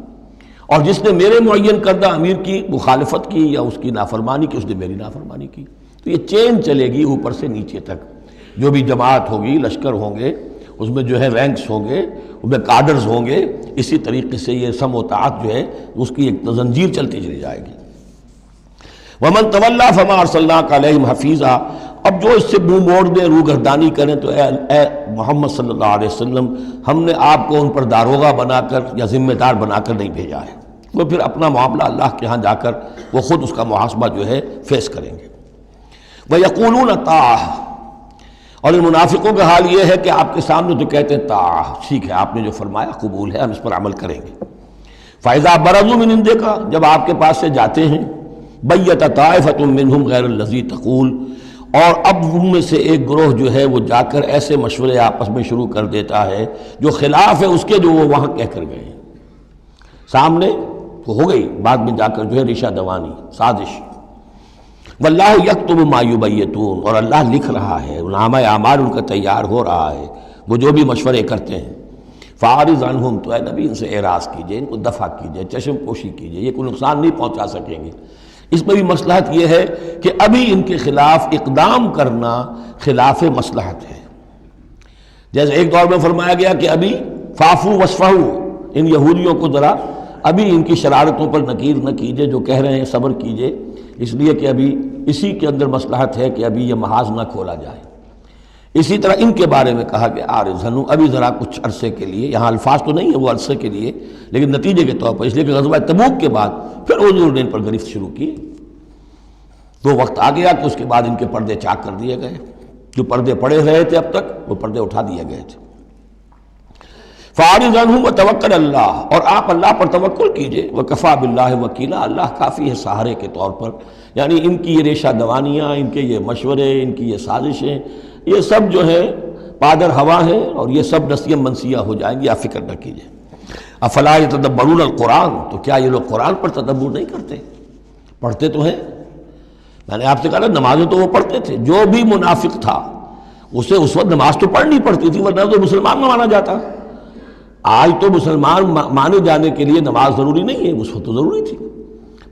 اور جس نے میرے معین کردہ امیر کی مخالفت کی یا اس کی نافرمانی کی اس نے میری نافرمانی کی. تو یہ چین چلے گی اوپر سے نیچے تک. جو بھی جماعت ہوگی، لشکر ہوں گے، اس میں جو ہے رینکس ہوں گے، اس میں کارڈرز ہوں گے، اسی طریقے سے یہ سم و طاعت جو ہے اس کی ایک زنجیر چلتی چلی جائے گی. ومن تولیٰ فما ارسلناک علیہم حفیظا، اب جو اس سے منہ موڑ دیں، روگردانی کریں، تو اے محمد صلی اللہ علیہ وسلم ہم نے آپ کو ان پر داروغہ بنا کر یا ذمہ دار بنا کر نہیں بھیجا ہے. وہ پھر اپنا معاملہ اللہ کے ہاں جا کر وہ خود اس کا محاسبہ جو ہے فیس کریں گے. وَيَقُولُونَ طَاعَةٌ، اور ان منافقوں کا حال یہ ہے کہ آپ کے سامنے تو کہتے ہیں طاعہ، ٹھیک ہے آپ نے جو فرمایا قبول ہے، ہم اس پر عمل کریں گے. فَإِذَا بَرَزُوا مِنْ عِنْدِكَ، جب آپ کے پاس سے جاتے ہیں، بَيَّتَ طَائِفَةٌ مِّنْهُمْ غَيْرَ الَّذِي تَقُولُ، اور اب ان میں سے ایک گروہ جو ہے وہ جا کر ایسے مشورے آپس میں شروع کر دیتا ہے جو خلاف ہے اس کے جو وہ وہاں کہہ کر گئے ہیں. سامنے تو ہو گئی، بعد میں جا کر جو ہے ریشہ دوانی، سازش. واللہ یکتب ما یبیتون، اور اللہ لکھ رہا ہے، نامہ اعمال ان کا تیار ہو رہا ہے، وہ جو بھی مشورے کرتے ہیں. فاعرض عنہم، تو اے نبی ان سے اعراض کیجئے، ان کو دفع کیجئے، چشم پوشی کیجئے، یہ کوئی نقصان نہیں پہنچا سکیں گے. اس میں بھی مصلحت یہ ہے کہ ابھی ان کے خلاف اقدام کرنا خلاف مصلحت ہے. جیسے ایک دور میں فرمایا گیا کہ ابھی فافو وصفحو، ان یہودیوں کو ذرا ابھی ان کی شرارتوں پر نکیر نہ کیجئے، جو کہہ رہے ہیں صبر کیجئے، اس لیے کہ ابھی اسی کے اندر مصلحت ہے کہ ابھی یہ محاذ نہ کھولا جائے. اسی طرح ان کے بارے میں کہا کہ عارضن، ابھی ذرا کچھ عرصے کے لیے، یہاں الفاظ تو نہیں ہے وہ عرصے کے لیے، لیکن نتیجے کے طور پر، اس لیے کہ غزوہ تبوک کے بعد پھر حضور نے ان پر گرفت شروع کی. تو وقت آ گیا کہ اس کے بعد ان کے پردے چاک کر دیے گئے، جو پردے پڑے رہے تھے اب تک وہ پردے اٹھا دیے گئے تھے. فَأَعْرِضْ عَنْهُمْ وَتَوَكَّلْ عَلَى اللَّهِ، اور آپ اللہ پر توکل کیجئے. وَكَفَى بِاللَّهِ وَكِيلًا، اللہ کافی ہے سہارے کے طور پر. یعنی ان کی یہ ریشہ دوانیاں، ان کے یہ مشورے، ان کی یہ سازشیں، یہ سب جو ہے پادر ہوا ہیں اور یہ سب نسیاں منسیہ ہو جائیں گی، آپ فکر نہ کیجئے. افلا یتدبرون القرآن، تو کیا یہ لوگ قرآن پر تدبر نہیں کرتے؟ پڑھتے تو ہیں. میں نے آپ سے کہا نمازیں تو وہ پڑھتے تھے. جو بھی منافق تھا اسے اس وقت نماز تو پڑھنی پڑتی تھی، ورنہ تو مسلمان نہ مانا جاتا. آج تو مسلمان مانے جانے کے لیے نماز ضروری نہیں ہے، اس وقت تو ضروری تھی.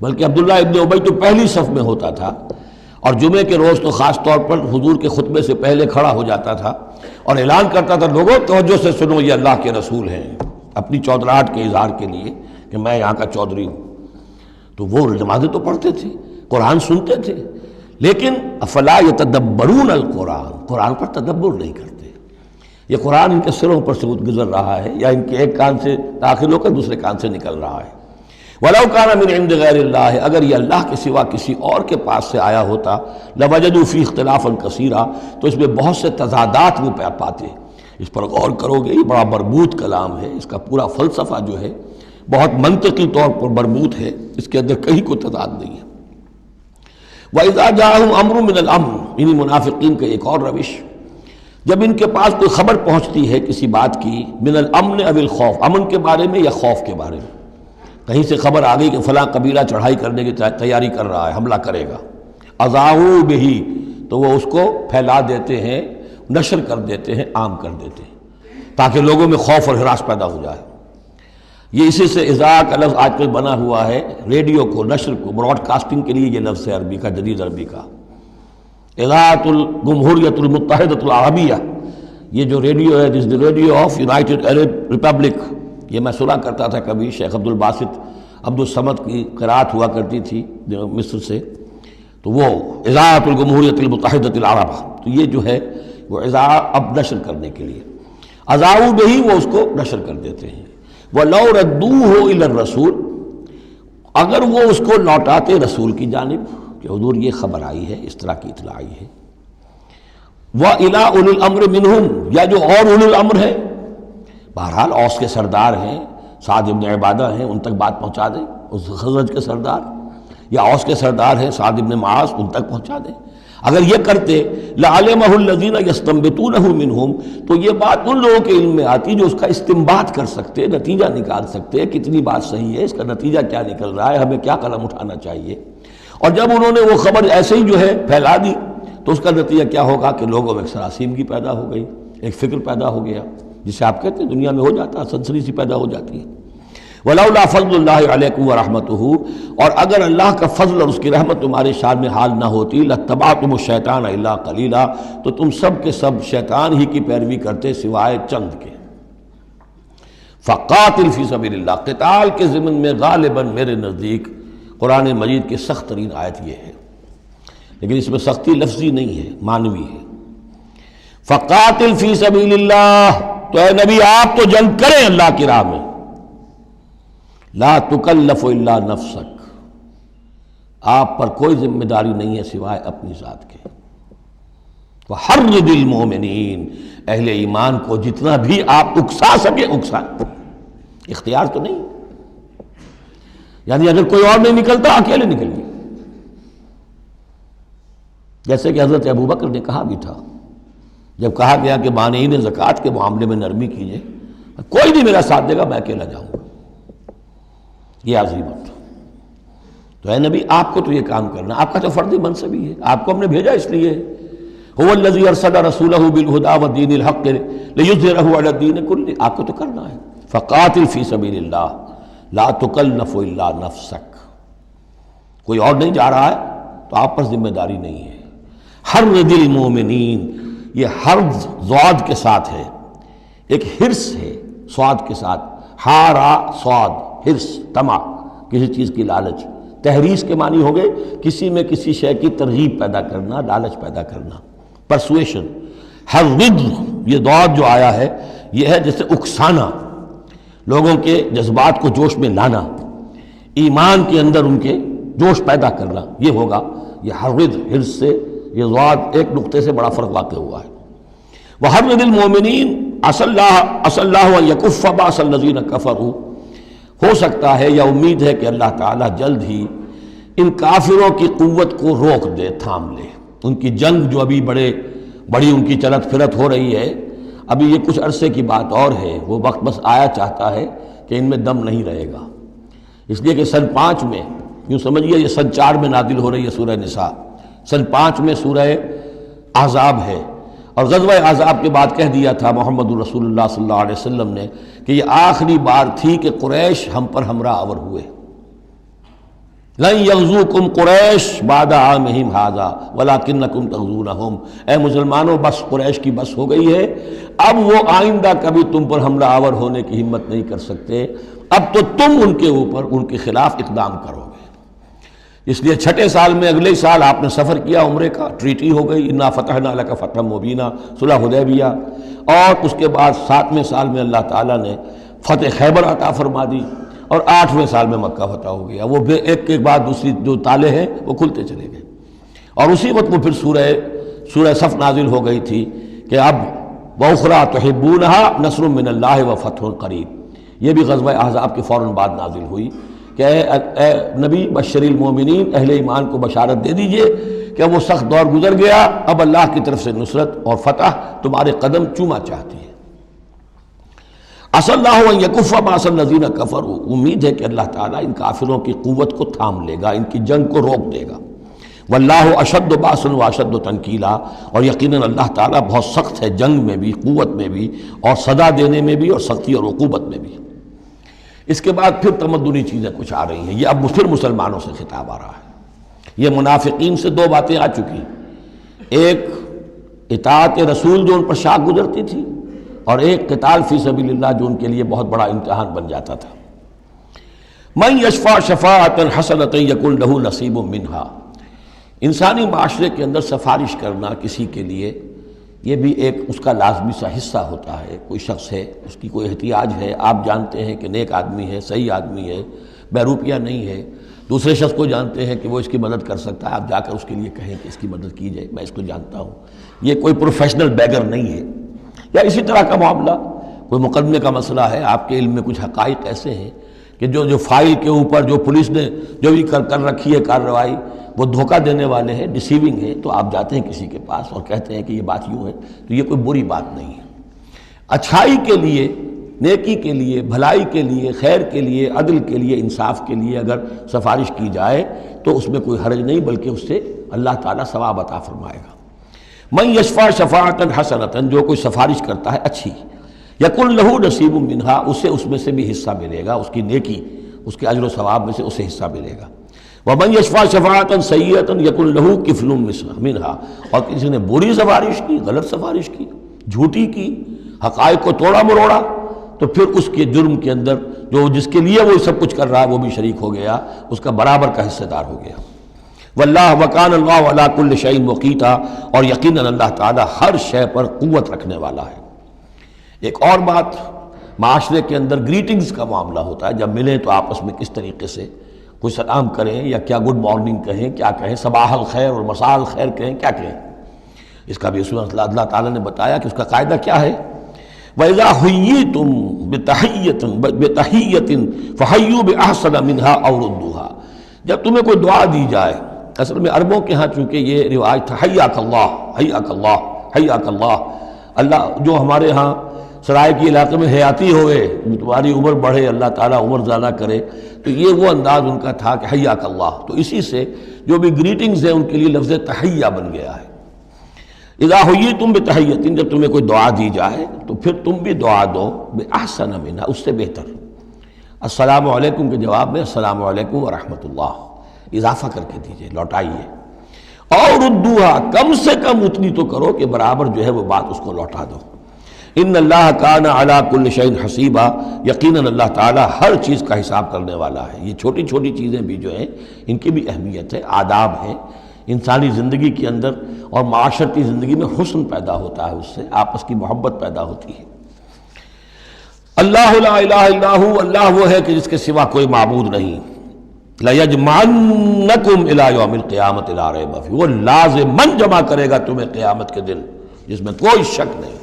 بلکہ عبداللہ ابن ابی تو پہلی صف میں ہوتا تھا، اور جمعے کے روز تو خاص طور پر حضور کے خطبے سے پہلے کھڑا ہو جاتا تھا اور اعلان کرتا تھا، لوگوں توجہ سے سنو، یہ اللہ کے رسول ہیں، اپنی چودراہٹ کے اظہار کے لیے کہ میں یہاں کا چودھری ہوں. تو وہ نمازیں تو پڑھتے تھے، قرآن سنتے تھے، لیکن افلا یتدبرون القرآن، قرآن پر تدبر نہیں کرتے. یہ قرآن ان کے سروں پر سے گزر رہا ہے، یا ان کے ایک کان سے داخل ہو کر دوسرے کان سے نکل رہا ہے. وَلَوْ كَانَ مِنْ عِنْدِ غَيْرِ اللَّهِ، اگر یہ اللہ کے سوا کسی اور کے پاس سے آیا ہوتا، لَوَجَدُوا فِيهِ اخْتِلَافًا كَثِيرًا، تو اس میں بہت سے تضادات وہ پاتے. اس پر غور کرو گے، یہ بڑا مربوط کلام ہے، اس کا پورا فلسفہ جو ہے بہت منطقی طور پر مربوط ہے، اس کے اندر کہیں کوئی تضاد نہیں ہے. وَإِذَا جَاءَهُمْ أَمْرٌ مِّنَ الْأَمْرِ، انہی منافقین کا ایک اور روش، جب ان کے پاس کوئی خبر پہنچتی ہے کسی بات کی، من الامن او الخوف، امن کے بارے میں یا خوف کے بارے میں، کہیں سے خبر آ گئی کہ فلاں قبیلہ چڑھائی کرنے کی تیاری کر رہا ہے، حملہ کرے گا، اذاعوا بہ، تو وہ اس کو پھیلا دیتے ہیں، نشر کر دیتے ہیں، عام کر دیتے ہیں، تاکہ لوگوں میں خوف اور ہراس پیدا ہو جائے. یہ اسی سے اذاع کا لفظ آج کل بنا ہوا ہے، ریڈیو کو، نشر کو، براڈ کاسٹنگ کے لیے یہ لفظ ہے عربی کا، جدید عربی کا. اذاعۃ الجمہوریۃ المتحدۃ العربیہ، یہ جو ریڈیو ہے، this radio of United Arab republic, یہ میں سنا کرتا تھا کبھی، شیخ عبد الباسط عبد الصمد کی قرأت ہوا کرتی تھی مصر سے، تو وہ اذاعۃ الجمہوریۃ المتحدۃ العرب، تو یہ جو ہے وہ اذاع اب نشر کرنے کے لیے، اذاعوا بہ، وہ اس کو نشر کر دیتے ہیں. وَلَوْ رَدُّوهُ إِلَى الرَّسُولِ، اگر وہ اس کو لوٹاتے رسول کی جانب کہ حضور یہ خبر آئی ہے، اس طرح کی اطلاع آئی ہے. وَإِلَىٰ أُولِي الْأَمْرِ مِنْهُمْ، یا جو اور اولو الامر ہے، بہرحال اوس کے سردار ہیں، سعد ابن عبادہ ہیں، ان تک بات پہنچا دیں، اس خزرج کے سردار، یا اوس کے سردار ہیں سعد ابن معاذ، ان تک پہنچا دیں. اگر یہ کرتے لَعَلِمَهُ الَّذِينَ يَسْتَنبِطُونَهُ مِنْهُمْ، تو یہ بات ان لوگوں کے علم میں آتی جو اس کا استنباط کر سکتے، نتیجہ نکال سکتے، کتنی بات صحیح ہے، اس کا نتیجہ کیا نکل رہا ہے، ہمیں کیا قدم اٹھانا چاہیے. اور جب انہوں نے وہ خبر ایسے ہی جو ہے پھیلا دی، تو اس کا نتیجہ کیا ہوگا کہ لوگوں میں ایک سراسیمگی پیدا ہو گئی، ایک فکر پیدا ہو گیا، جسے آپ کہتے ہیں دنیا میں ہو جاتا ہے، سنسنی سی پیدا ہو جاتی ہے. وَلَوْلَا فَضْلُ اللَّهِ عَلَيْكُمْ وَرَحْمَتُهُ، اور اگر اللہ کا فضل اور اس کی رحمت تمہارے شان میں حال نہ ہوتی، لَاتَّبَعْتُمُ الشَّيْطَانَ إِلَّا قَلِيلًا، تو تم سب کے سب شیطان ہی کی پیروی کرتے سوائے چند کے. فَقَاتِلْ فِي سَبِيلِ اللَّهِ، قتال کے ضمن میں غالباً میرے نزدیک قرآن مجید کی سخت ترین آیت یہ ہے، لیکن اس میں سختی لفظی نہیں ہے، معنوی ہے. فَقَاتِلْ فِي سَبِيلِ اللَّهِ، تو اے نبی آپ تو جنگ کریں اللہ کی راہ میں. لا تکلف الا نفسک، آپ پر کوئی ذمہ داری نہیں ہے سوائے اپنی ذات کے. وحرض المؤمنین، اہل ایمان کو جتنا بھی آپ اکسا سکے اکسا، اختیار تو نہیں، یعنی اگر کوئی اور نہیں نکلتا اکیلے نکلیے. جیسے کہ حضرت ابوبکر نے کہا بھی تھا، جب کہا گیا کہ مانعین زکوٰۃ کے معاملے میں نرمی کیجیے، کوئی نہیں میرا ساتھ دے گا، میں اکیلا جاؤں گا. یہ عظیمت. تو اے نبی آپ کو تو یہ کام کرنا، آپ کا تو فردی منصب ہی ہے، آپ کو ہم نے بھیجا اس لیے هو الذی ارسل رسولہ بالہدی ودین الحق لیظہرہ علی الدین کلہ، آپ کو تو کرنا ہے. فقاتل فی سبیل اللہ لا تکلف الا نفسک، کوئی اور نہیں جا رہا ہے تو آپ پر ذمہ داری نہیں ہے۔ حرض المومنین، یہ حرض ضاد کے ساتھ ہے، ایک حرص ہے صاد کے ساتھ، ہارا صاد، حرص، طمع، کسی چیز کی لالچ۔ تحریص کے معنی ہو گئے کسی میں کسی شے کی ترغیب پیدا کرنا، لالچ پیدا کرنا، پرسویشن۔ حرض، یہ ضاد جو آیا ہے یہ ہے جیسے اکسانا، لوگوں کے جذبات کو جوش میں لانا، ایمان کے اندر ان کے جوش پیدا کرنا، یہ ہوگا۔ یہ حرض، حرص سے یہ ضاد ایک نقطے سے بڑا فرق واقع ہوا ہے۔ وحرض المومنین عسى اللہ ان یکف باس الذین کفروا، ہو سکتا ہے یا امید ہے کہ اللہ تعالیٰ جلد ہی ان کافروں کی قوت کو روک دے، تھام لے۔ ان کی جنگ جو ابھی بڑی ان کی چلت پھرت ہو رہی ہے، ابھی یہ کچھ عرصے کی بات اور ہے، وہ وقت بس آیا چاہتا ہے کہ ان میں دم نہیں رہے گا۔ اس لیے کہ سن 5 میں، یوں سمجھیے یہ سن 4 میں نازل ہو رہی ہے سورہ نساء، سن 5 میں سورہ احزاب ہے، اور غزوہ احزاب کے بعد کہہ دیا تھا محمد رسول اللہ صلی اللہ علیہ وسلم نے کہ یہ آخری بار تھی کہ قریش ہم پر ہمراہ آور ہوئے۔ لن یغزوکم قریش بعد عامہم ھذا ولکنکم تغزونہم، اے مسلمانوں بس قریش کی بس ہو گئی ہے، اب وہ آئندہ کبھی تم پر حملہ آور ہونے کی ہمت نہیں کر سکتے، اب تو تم ان کے اوپر ان کے خلاف اقدام کرو گے۔ اس لیے 6 سال میں اگلے سال آپ نے سفر کیا عمرے کا، ٹریٹی ہو گئی، انا فتحنا لک فتحا مبینا، صلح حدیبیہ، اور اس کے بعد 7ویں سال میں اللہ تعالیٰ نے فتح خیبر عطا فرما دی، اور 8ویں سال میں مکہ فتح ہو گیا۔ وہ ایک کے بعد دوسری جو تالے ہیں وہ کھلتے چلے گئے، اور اسی وقت وہ پھر سورہ صف نازل ہو گئی تھی کہ اب وَأُخْرَىٰ تُحِبُّونَهَا نَصْرٌ مِّنَ اللَّهِ وَفَتْحٌ قَرِیب، یہ بھی غزوہ احزاب کے فوراً بعد نازل ہوئی کہ اے نبی بشر المومنین، اہل ایمان کو بشارت دے دیجئے کہ وہ سخت دور گزر گیا، اب اللہ کی طرف سے نصرت اور فتح تمہارے قدم چوما چاہتی ہے۔ عسى اللہ ان یکف باس الذین کفروا، امید ہے کہ اللہ تعالیٰ ان کافروں کی قوت کو تھام لے گا، ان کی جنگ کو روک دے گا۔ واللہ اشد باسا واشد تنکیلا، اور یقیناً اللہ تعالیٰ بہت سخت ہے جنگ میں بھی، قوت میں بھی، اور سزا دینے میں بھی، اور سختی اور عقوبت میں بھی۔ اس کے بعد پھر تمدنی چیزیں کچھ آ رہی ہیں، یہ اب پھر مسلمانوں سے خطاب آ رہا ہے۔ یہ منافقین سے 2 باتیں آ چکی، ایک اطاعت رسول جو ان پر شاق گزرتی تھی، اور ایک قتال فی سبیل اللہ جو ان کے لیے بہت بڑا امتحان بن جاتا تھا۔ من یشفع شفاعۃ حسنۃ یکن لہ نصیب منہا، انسانی معاشرے کے اندر سفارش کرنا کسی کے لیے یہ بھی ایک اس کا لازمی سا حصہ ہوتا ہے۔ کوئی شخص ہے، اس کی کوئی احتیاج ہے، آپ جانتے ہیں کہ نیک آدمی ہے، صحیح آدمی ہے، بیروپیہ نہیں ہے، دوسرے شخص کو جانتے ہیں کہ وہ اس کی مدد کر سکتا ہے، آپ جا کر اس کے لیے کہیں کہ اس کی مدد کی جائے، میں اس کو جانتا ہوں، یہ کوئی پروفیشنل بیگر نہیں ہے۔ یا اسی طرح کا معاملہ، کوئی مقدمے کا مسئلہ ہے، آپ کے علم میں کچھ حقائق ایسے ہیں کہ جو فائل کے اوپر جو پولیس نے جو بھی کر رکھی ہے کارروائی، وہ دھوکہ دینے والے ہیں، ڈیسیونگ ہے، تو آپ جاتے ہیں کسی کے پاس اور کہتے ہیں کہ یہ بات یوں ہے، تو یہ کوئی بری بات نہیں ہے۔ اچھائی کے لیے، نیکی کے لیے، بھلائی کے لیے، خیر کے لیے، عدل کے لیے، انصاف کے لیے اگر سفارش کی جائے تو اس میں کوئی حرج نہیں، بلکہ اس سے اللہ تعالیٰ ثواب عطا فرمائے گا۔ من یشفع شفاعۃ حسنۃ، جو کوئی سفارش کرتا ہے اچھی، یکن لہ نصیب منہا، اسے اس میں سے بھی حصہ ملے گا، اس کی نیکی، اس کے اجر و ثواب میں سے اسے حصہ ملے گا۔ ومن یشفع شفاعۃ سیئۃ یکن لہ کفل منہا، اور کسی نے بری سفارش کی، غلط سفارش کی، جھوٹی کی، حقائق کو توڑا مروڑا، تو پھر اس کے جرم کے اندر جو جس کے لیے وہ سب کچھ کر رہا ہے وہ بھی شریک ہو گیا، اس کا برابر کا حصہ دار ہو گیا۔ واللہ وکان اللہ علی کل شیء مقیتا، اور یقیناً اللہ تعالیٰ ہر شے پر قوت رکھنے والا ہے۔ ایک اور بات، معاشرے کے اندر گریٹنگز کا معاملہ ہوتا ہے، جب ملیں تو آپس میں کس طریقے سے کوئی سلام کریں، یا کیا گڈ مارننگ کہیں، کیا کہیں، صباح الخیر اور مساء الخیر کہیں، کیا کہیں، اس کا بھی اصول اللہ تعالیٰ نے بتایا کہ اس کا قاعدہ کیا ہے۔ وَإِذَا حُيِّيتُم بِتَحِيَّةٍ فَحَيُّوا بِأَحْسَنَ مِنْهَا أَوْ رُدُّوهَا، جب تمہیں کوئی دعا دی جائے، اصل میں عربوں کے ہاں چونکہ یہ رواج تھا حیاک اللہ، حیاک اللہ، حیاک اللہ، اللہ جو ہمارے ہاں سرائے کے علاقے میں حیاتی ہوئے، تمہاری عمر بڑھے، اللہ تعالیٰ عمر زیادہ کرے، تو یہ وہ انداز ان کا تھا کہ حیاک اللہ، تو اسی سے جو بھی گریٹنگز ہیں ان کے لیے لفظ تحیہ بن گیا ہے۔ اذا حییتم بتحیۃ، جب تمہیں کوئی دعا دی جائے تو پھر تم بھی دعا دو بأحسن منہا، اس سے بہتر۔ السلام علیکم کے جواب میں السلام علیکم ورحمۃ اللہ، اضافہ کر کے دیجئے، لوٹائیے. اور ردوہا، کم سے کم اتنی تو کرو کہ برابر جو ہے وہ بات اس کو لوٹا دو. ان اللہ کان علی کل شیء حسیبا، یقیناً اللہ تعالیٰ ہر چیز کا حساب کرنے والا ہے. یہ چھوٹی چھوٹی چیزیں بھی جو ہیں ان کی بھی اہمیت ہے، آداب ہیں. انسانی زندگی کے اندر اور معاشرتی زندگی میں حسن پیدا ہوتا ہے، اس سے آپس کی محبت پیدا ہوتی ہے. اللہ لا الہ الا ہو، اللہ وہ ہے کہ جس کے سوا کوئی معبود نہیں. لَيَجْمَعَنَّكُمْ إِلَىٰ يَوْمِ الْقِيَامَةِ لَا رَيْبَ فِيهِ، وہ لازماً جمع کرے گا تمہیں قیامت کے دن جس میں کوئی شک نہیں.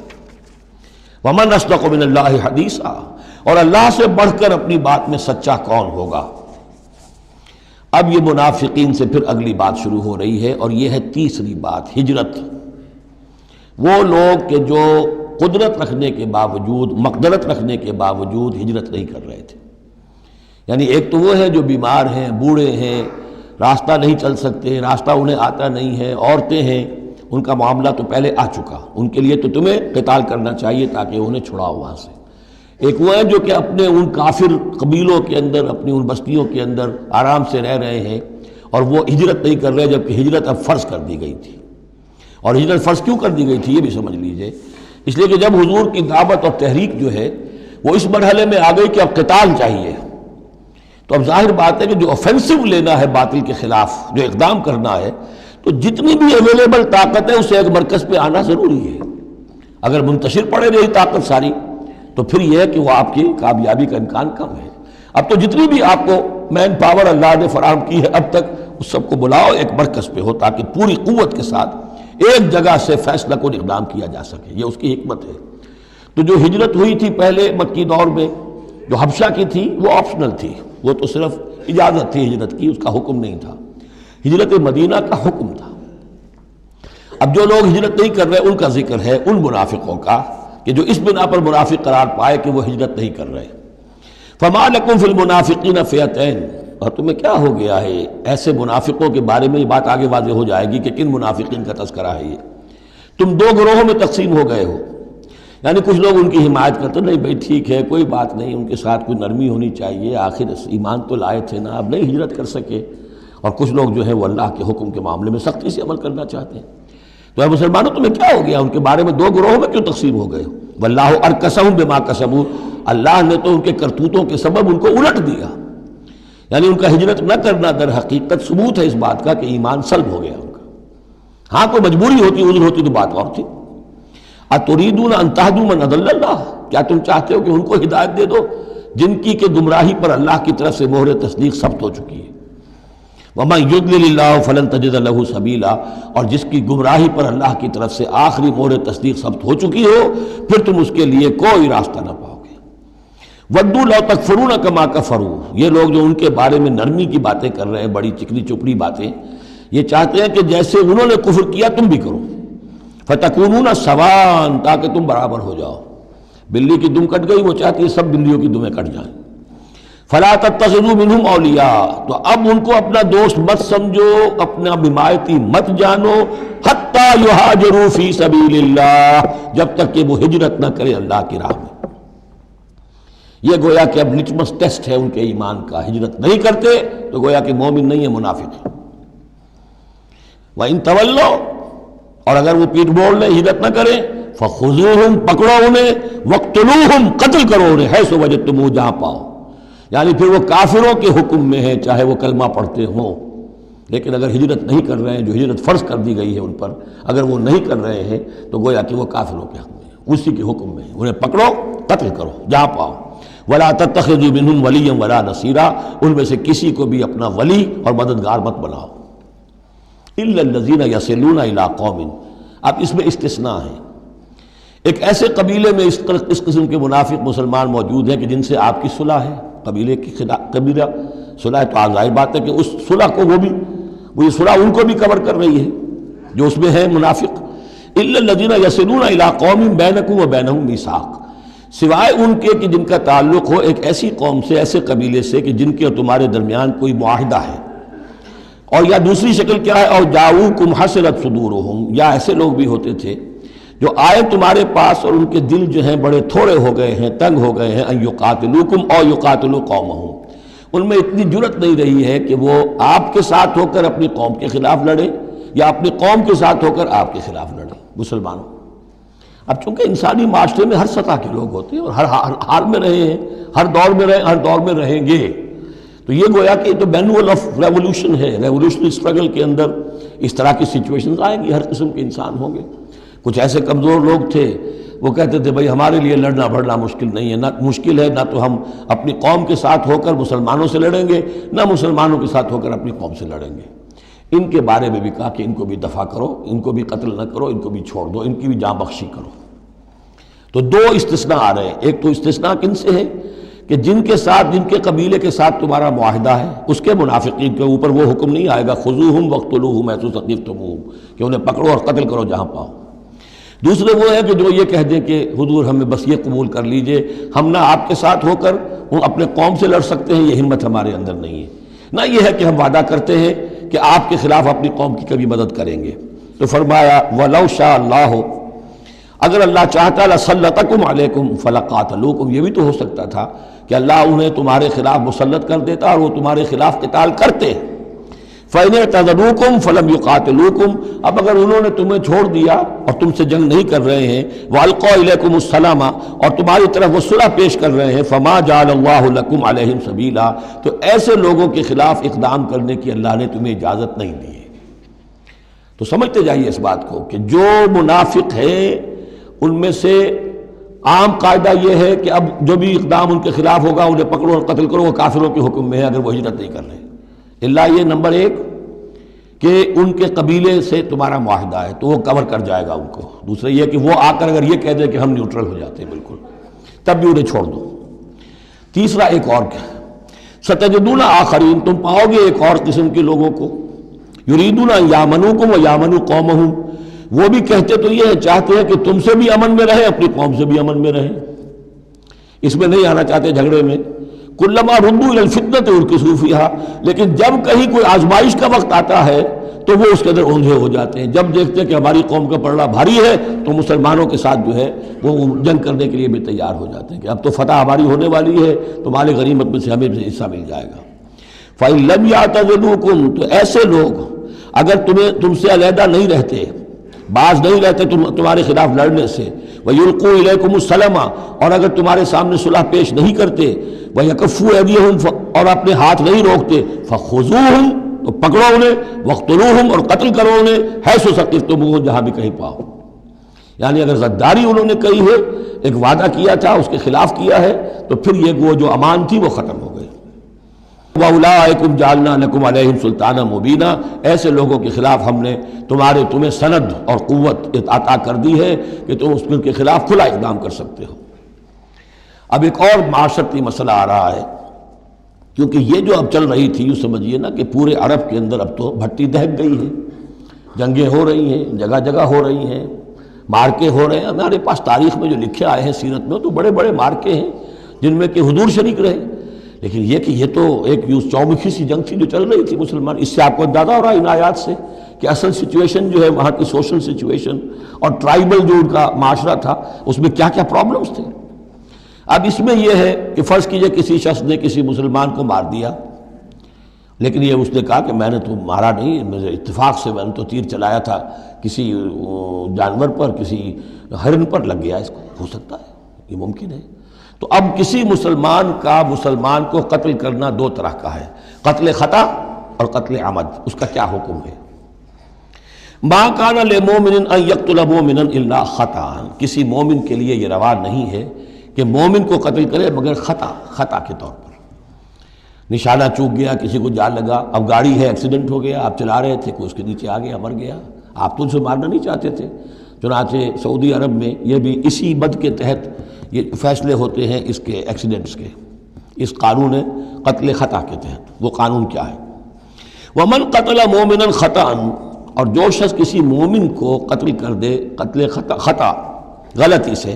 وَمَنْ أَصْدَقُ مِنَ اللَّهِ حَدِيثًا، اور اللہ سے بڑھ کر اپنی بات میں سچا کون ہوگا. اب یہ منافقین سے پھر اگلی بات شروع ہو رہی ہے، اور یہ ہے تیسری بات، ہجرت. وہ لوگ کہ جو قدرت رکھنے کے باوجود، مقدرت رکھنے کے باوجود ہجرت نہیں کر رہے تھے. یعنی ایک تو وہ ہے جو بیمار ہیں، بوڑھے ہیں، راستہ نہیں چل سکتے، راستہ انہیں آتا نہیں ہے، عورتیں ہیں، ان کا معاملہ تو پہلے آ چکا، ان کے لیے تو تمہیں قتال کرنا چاہیے تاکہ انہیں چھڑاؤ وہاں سے. ایک وہ ہے جو کہ اپنے ان کافر قبیلوں کے اندر، اپنی ان بستیوں کے اندر آرام سے رہ رہے ہیں اور وہ ہجرت نہیں کر رہے، جبکہ ہجرت اب فرض کر دی گئی تھی. اور ہجرت فرض کیوں کر دی گئی تھی یہ بھی سمجھ لیجئے. اس لیے کہ جب حضور کی دعوت اور تحریک جو ہے وہ اس مرحلے میں آ گئی کہ اب قتال چاہیے، تو اب ظاہر بات ہے کہ جو آفینسو لینا ہے باطل کے خلاف، جو اقدام کرنا ہے، تو جتنی بھی اویلیبل طاقت ہے اسے ایک مرکز پہ آنا ضروری ہے. اگر منتشر پڑے رہی طاقت ساری تو پھر یہ ہے کہ وہ آپ کی کامیابی کا امکان کم ہے. اب تو جتنی بھی آپ کو مین پاور اللہ نے فراہم کی ہے اب تک، اس سب کو بلاؤ ایک مرکز پہ ہو تاکہ پوری قوت کے ساتھ ایک جگہ سے فیصلہ کو اقدام کیا جا سکے. یہ اس کی حکمت ہے. تو جو ہجرت ہوئی تھی پہلے مکی دور میں، جو حبشہ کی تھی، وہ آپشنل تھی، وہ تو صرف اجازت تھی ہجرت کی، اس کا حکم نہیں تھا. ہجرت مدینہ کا حکم تھا. اب جو لوگ ہجرت نہیں کر رہے ان کا ذکر ہے، ان منافقوں کا کہ جو اس بنا پر منافق قرار پائے کہ وہ ہجرت نہیں کر رہے. فَمَا لَكُمْ فِي الْمُنَافِقِينَ فِئَتَيْنِ، اور تمہیں کیا ہو گیا ہے ایسے منافقوں کے بارے میں. یہ بات آگے واضح ہو جائے گی کہ کن منافقین کا تذکرہ ہے. یہ تم دو گروہوں میں تقسیم ہو گئے ہو. یعنی کچھ لوگ ان کی حمایت کرتے، نہیں بھائی ٹھیک ہے کوئی بات نہیں، ان کے ساتھ کوئی نرمی ہونی چاہیے، آخر ایمان تو لائے تھے نا، اب نہیں ہجرت کر سکے. اور کچھ لوگ جو ہے وہ اللہ کے حکم کے معاملے میں سختی سے عمل کرنا چاہتے ہیں. تو اے مسلمانوں تمہیں کیا ہو گیا، ان کے بارے میں دو گروہوں میں کیوں تقسیم ہو گئے ہو. واللہ ارکسہم بما کسبوا، اللہ نے تو ان کے کرتوتوں کے سبب ان کو الٹ دیا. یعنی ان کا ہجرت نہ کرنا در حقیقت ثبوت ہے اس بات کا کہ ایمان سلب ہو گیا ان کا. ہاں کوئی مجبوری ہوتی، عذر ہوتی تو بات اور تھی. اتریدون ان تہدوا من اضل اللہ، کیا تم چاہتے ہو کہ ان کو ہدایت دے دو جن کی کہ گمراہی پر اللہ کی طرف سے مہر تصدیق ثبت ہو چکی ہے. وَمَن يُضْلِلِ اللَّهُ فَلَن تَجِدَ لَهُ سَبِيلًا، اور جس کی گمراہی پر اللہ کی طرف سے آخری مہر تصدیق ثبت ہو چکی ہو پھر تم اس کے لیے کوئی راستہ نہ پاؤ گے. وَدُّوا لَوْ تَكْفُرُونَ كَمَا كَفَرُوا، یہ لوگ جو ان کے بارے میں نرمی کی باتیں کر رہے ہیں، بڑی چکنی چپڑی باتیں، یہ چاہتے ہیں کہ جیسے انہوں نے کفر کیا تم بھی کرو. فَتَكُونُونَ سَوَاءً، تاکہ تم برابر ہو جاؤ. بلی کی دم کٹ گئی، وہ چاہتی ہے سب بلیوں کی دمیں کٹ جائیں. فَلَا تَتَّخِذُوا مِنْهُمْ أَوْلِيَاءَ، تو اب ان کو اپنا دوست مت سمجھو، اپنا حمایتی مت جانو. حَتَّى يُهَاجِرُوا فِي سَبِيلِ اللَّهِ، جب تک کہ وہ ہجرت نہ کرے اللہ کی راہ میں. یہ گویا کہ اب لٹمس ٹیسٹ ہے ان کے ایمان کا. ہجرت نہیں کرتے تو گویا کہ مومن نہیں ہے، منافق ہے. وَإِن تَوَلَّوْا، اور اگر وہ پیٹ موڑ لیں، ہجرت نہ کریں، فَخُذُوهُمْ، پکڑو انہیں، وَاقْتُلُوهُمْ، قتل کرو انہیں، حیث وجدتموہ، جہاں پاؤ. یعنی پھر وہ کافروں کے حکم میں ہیں چاہے وہ کلمہ پڑھتے ہوں، لیکن اگر ہجرت نہیں کر رہے ہیں، جو ہجرت فرض کر دی گئی ہے ان پر، اگر وہ نہیں کر رہے ہیں تو گویا کہ وہ کافروں کے حق میں ہیں، اسی کے حکم میں ہیں. انہیں پکڑو، قتل کرو جہاں پاؤ. وَلَا تَتَّخِذُوا مِنْهُمْ وَلِيًّا وَلَا نَصِيرًا، ان میں سے کسی کو بھی اپنا ولی اور مددگار مت بناؤ. إِلَّا الَّذِينَ يَصِلُونَ إِلَىٰ قَوْمٍ، اب اس میں استثناء ہے. ایک ایسے قبیلے میں اس قسم کے منافق مسلمان موجود ہیں کہ جن سے آپ کی صلح ہے، قبیلے کی قبیلہ صلح، تو ظاہر بات ہے کہ اس صلح کو وہ یہ صلح ان کو بھی کور کر رہی ہے جو اس میں ہے منافق. إِلَّا الَّذِينَ يَصِلُونَ إِلَىٰ قَوْمٍ بَيْنَكُمْ وَبَيْنَهُم مِيثَاقٌ، سوائے ان کے کہ جن کا تعلق ہو ایک ایسی قوم سے، ایسے قبیلے سے کہ جن کے اور تمہارے درمیان کوئی معاہدہ ہے. اور یا دوسری شکل کیا ہے، اور جاؤکم حسرت صدورہم، یا ایسے لوگ بھی ہوتے تھے جو آئے تمہارے پاس اور ان کے دل جو ہیں بڑے تھوڑے ہو گئے ہیں، تنگ ہو گئے ہیں، ان یقاتلوکم او یقاتلوا قومہم، ان میں اتنی جرأت نہیں رہی ہے کہ وہ آپ کے ساتھ ہو کر اپنی قوم کے خلاف لڑے یا اپنی قوم کے ساتھ ہو کر آپ کے خلاف لڑے مسلمانوں۔ اب چونکہ انسانی معاشرے میں ہر سطح کے لوگ ہوتے ہیں اور ہر حال میں رہے ہیں، ہر دور میں رہے، ہر دور میں رہیں گے، تو یہ گویا کہ تو مینول آف ریولوشن ہے، ریولوشنری اسٹرگل کے اندر اس طرح کی سچویشنز آئیں گی، ہر قسم کے انسان ہوں گے۔ کچھ ایسے کمزور لوگ تھے، وہ کہتے تھے بھائی ہمارے لیے لڑنا بڑھنا مشکل نہیں ہے، نہ مشکل ہے، نہ تو ہم اپنی قوم کے ساتھ ہو کر مسلمانوں سے لڑیں گے، نہ مسلمانوں کے ساتھ ہو کر اپنی قوم سے لڑیں گے۔ ان کے بارے میں بھی کہا کہ ان کو بھی دفع کرو، ان کو بھی قتل نہ کرو، ان کو بھی چھوڑ دو، ان کی بھی جاں بخشی کرو۔ تو دو استثناء آ رہے ہیں، ایک تو استثناء کن سے ہے کہ جن کے ساتھ، جن کے قبیلے کے ساتھ تمہارا معاہدہ ہے، اس کے منافقین کے اوپر وہ حکم نہیں آئے گا خذوہم وقتلوہم حیث ثقفتموہم کہ انہیں پکڑو اور قتل کرو جہاں پاؤ۔ دوسرے وہ ہے کہ جو یہ کہہ دیں کہ حضور ہمیں بس یہ قبول کر لیجئے، ہم نہ آپ کے ساتھ ہو کر وہ اپنے قوم سے لڑ سکتے ہیں، یہ ہمت ہمارے اندر نہیں ہے، نہ یہ ہے کہ ہم وعدہ کرتے ہیں کہ آپ کے خلاف اپنی قوم کی کبھی مدد کریں گے۔ تو فرمایا وَلَوْ شَاءَ اللَّهُ، اگر اللہ چاہتا لَسَلَّطَكُمْ عَلَيْكُمْ فَلَقَاتَلُوكُمْ، یہ بھی تو ہو سکتا تھا کہ اللہ انہیں تمہارے خلاف مسلط کر دیتا اور وہ تمہارے خلاف قتال کرتے۔ فَإِنِ اعْتَزَلُوكُمْ فَلَمْ يُقَاتِلُوكُمْ، اب اگر انہوں نے تمہیں چھوڑ دیا اور تم سے جنگ نہیں کر رہے ہیں، وَأَلْقَوْا إِلَيْكُمُ السَّلَامَ، اور تمہاری طرف وہ صلح پیش کر رہے ہیں، فَمَا جَعَلَ اللَّهُ لَكُمْ عَلَيْهِمْ سَبِيلًا، تو ایسے لوگوں کے خلاف اقدام کرنے کی اللہ نے تمہیں اجازت نہیں دی ہے۔ تو سمجھتے جائیے اس بات کو کہ جو منافق ہیں ان میں سے عام قاعدہ یہ ہے کہ اب جو بھی اقدام ان کے خلاف ہوگا انہیں پکڑو اور قتل کرو، وہ کافروں کے حکم میں ہے اگر وہ ہجرت نہیں کر رہے۔ اللہ یہ نمبر ایک کہ ان کے قبیلے سے تمہارا معاہدہ ہے تو وہ کور کر جائے گا ان کو۔ دوسرا یہ کہ وہ آ کر اگر یہ کہہ دے کہ ہم نیوٹرل ہو جاتے ہیں بالکل، تب بھی انہیں چھوڑ دو۔ تیسرا ایک اور کیا، ستجدون آخرین، تم پاؤ گے ایک اور قسم کے لوگوں کو، یریدون ان یامنوکم و یامنوا قومہم، وہ بھی کہتے تو یہ ہے، چاہتے ہیں کہ تم سے بھی امن میں رہیں، اپنی قوم سے بھی امن میں رہیں، اس میں نہیں آنا چاہتے جھگڑے میں۔ کلما ردوا الی الفتنۃ ارکسوا فیہا، لیکن جب کہیں کوئی آزمائش کا وقت آتا ہے تو وہ اس کے اندر اونجھے ہو جاتے ہیں۔ جب دیکھتے ہیں کہ ہماری قوم کا پلڑا بھاری ہے تو مسلمانوں کے ساتھ جو ہے وہ جنگ کرنے کے لیے بھی تیار ہو جاتے ہیں کہ اب تو فتح ہماری ہونے والی ہے تو مال غنیمت میں سے ہمیں بھی حصہ مل جائے گا۔ فَإِن لَمْ يَعْتَزِلُوكُمْ، تو ایسے لوگ اگر تم سے علیحدہ نہیں رہتے، باز نہیں رہتے تمہارے خلاف لڑنے سے، وَيُلْقُوا إِلَيْكُمُ السَّلَامَ، اور اگر تمہارے سامنے صلح پیش نہیں کرتے، وَيَكُفُّوا أَيْدِيَهُمْ، اور اپنے ہاتھ نہیں روکتے، فَخُذُوهُمْ، تو پکڑو انہیں، وَاقْتُلُوهُمْ، اور قتل کرو انہیں، حَيْثُ ثَقِفْتُمُوهُمْ، جہاں بھی کہیں پاؤ۔ یعنی اگر غداری انہوں نے کہی ہے، ایک وعدہ کیا تھا اس کے خلاف کیا ہے، تو پھر یہ وہ جو امان تھی وہ ختم ہو گئی۔ وَأُولَٰئِكُمْ جَعَلْنَا لَكُمْ عَلَيْهِمْ سُلْطَانًا مُبِينًا، ایسے لوگوں کے خلاف ہم نے تمہیں سند اور قوت عطا کر دی ہے کہ تم اس کے خلاف کھلا اقدام کر سکتے ہو۔ اب ایک اور معاشرتی مسئلہ آ رہا ہے، کیونکہ یہ جو اب چل رہی تھی، یوں سمجھیے نا کہ پورے عرب کے اندر اب تو بھٹی دہک گئی ہے، جنگیں ہو رہی ہیں، جگہ جگہ ہو رہی ہیں، مارکے ہو رہے ہیں۔ ہمارے پاس تاریخ میں جو لکھے آئے ہیں سیرت میں تو بڑے بڑے مارکے ہیں جن میں کہ حضور شریک رہے، لیکن یہ کہ یہ تو ایک چومکھی سی جنگ تھی جو چل رہی تھی مسلمان۔ اس سے آپ کو اندازہ ہو رہا ہے ان آیات سے کہ اصل سچویشن جو ہے وہاں کی سوشل سچویشن اور ٹرائبل جو ان کا معاشرہ تھا اس میں کیا کیا پرابلمز تھے۔ اب اس میں یہ ہے کہ فرض کیجئے کسی شخص نے کسی مسلمان کو مار دیا، لیکن یہ اس نے کہا کہ میں نے تو مارا نہیں، میرے اتفاق سے میں نے تو تیر چلایا تھا کسی جانور پر، کسی ہرن پر لگ گیا، اس کو ہو سکتا ہے، یہ ممکن ہے۔ تو اب کسی مسلمان کا مسلمان کو قتل کرنا دو طرح کا ہے، قتل خطا اور قتل عمد۔ اس کا کیا حکم ہے؟ ما کان للمؤمن ان یقتل مؤمنا الا خطا، کسی مومن کے لیے یہ روا نہیں ہے کہ مومن کو قتل کرے مگر خطا کے طور پر، نشانہ چوک گیا، کسی کو جان لگا، اب گاڑی ہے، ایکسیڈنٹ ہو گیا، آپ چلا رہے تھے، کوئی اس کے نیچے آ گیا، مر گیا، آپ تو اسے مارنا نہیں چاہتے تھے۔ چنانچہ سعودی عرب میں یہ بھی اسی بد کے تحت یہ فیصلے ہوتے ہیں اس کے ایکسیڈنٹس کے، اس قانون قتل خطا کے تحت۔ وہ قانون کیا ہے؟ ومن قتل مومنا خطا، اور جو شخص کسی مومن کو قتل کر دے قتل خطا غلطی سے،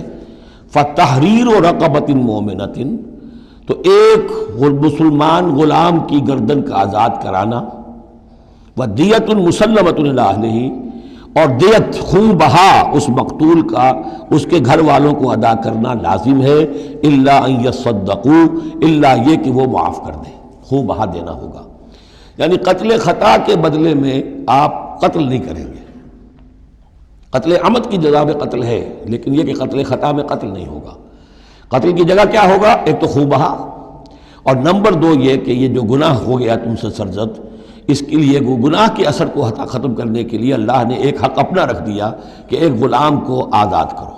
فتحریر رقبۃ مومنۃ، تو ایک مسلمان غلام کی گردن کا آزاد کرانا، ودیۃ مسلمۃ الی اہلہ، اور دیت خون بہا اس مقتول کا اس کے گھر والوں کو ادا کرنا لازم ہے، الا ان یصدقوا، الا یہ کہ وہ معاف کر دیں۔ خون بہا دینا ہوگا، یعنی قتل خطا کے بدلے میں آپ قتل نہیں کریں گے۔ قتل عمد کی جزا میں قتل ہے، لیکن یہ کہ قتل خطا میں قتل نہیں ہوگا۔ قتل کی جگہ کیا ہوگا؟ ایک تو خون بہا، اور نمبر دو یہ کہ یہ جو گناہ ہو گیا تم سے سرزد، اس کے لیے گناہ کے اثر کو ختم کرنے کے لیے اللہ نے ایک حق اپنا رکھ دیا کہ ایک غلام کو آزاد کرو۔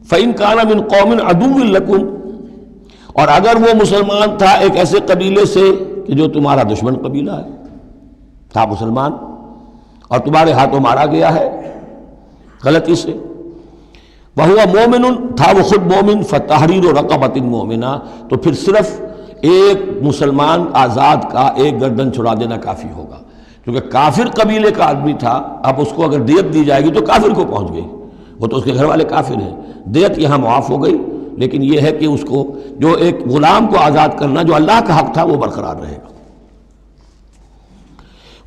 فَإِن كَانَ مِن قَوْمٍ عَدُوٍّ لَكُمْ، اور اگر وہ مسلمان تھا ایک ایسے قبیلے سے کہ جو تمہارا دشمن قبیلہ ہے، تھا مسلمان اور تمہارے ہاتھوں مارا گیا ہے غلطی سے، وَهُوَ مُؤْمِنٌ، تھا وہ خود مومن، فَتَحْرِيرُ رَقَبَةٍ مُؤْمِنَةٍ، تو پھر صرف ایک مسلمان آزاد کا ایک گردن چھڑا دینا کافی ہوگا، کیونکہ کافر قبیلے کا آدمی تھا، اب اس کو اگر دیت دی جائے گی تو کافر کو پہنچ گئی، وہ تو اس کے گھر والے کافر ہیں، دیت یہاں معاف ہو گئی، لیکن یہ ہے کہ اس کو جو ایک غلام کو آزاد کرنا جو اللہ کا حق تھا وہ برقرار رہے گا۔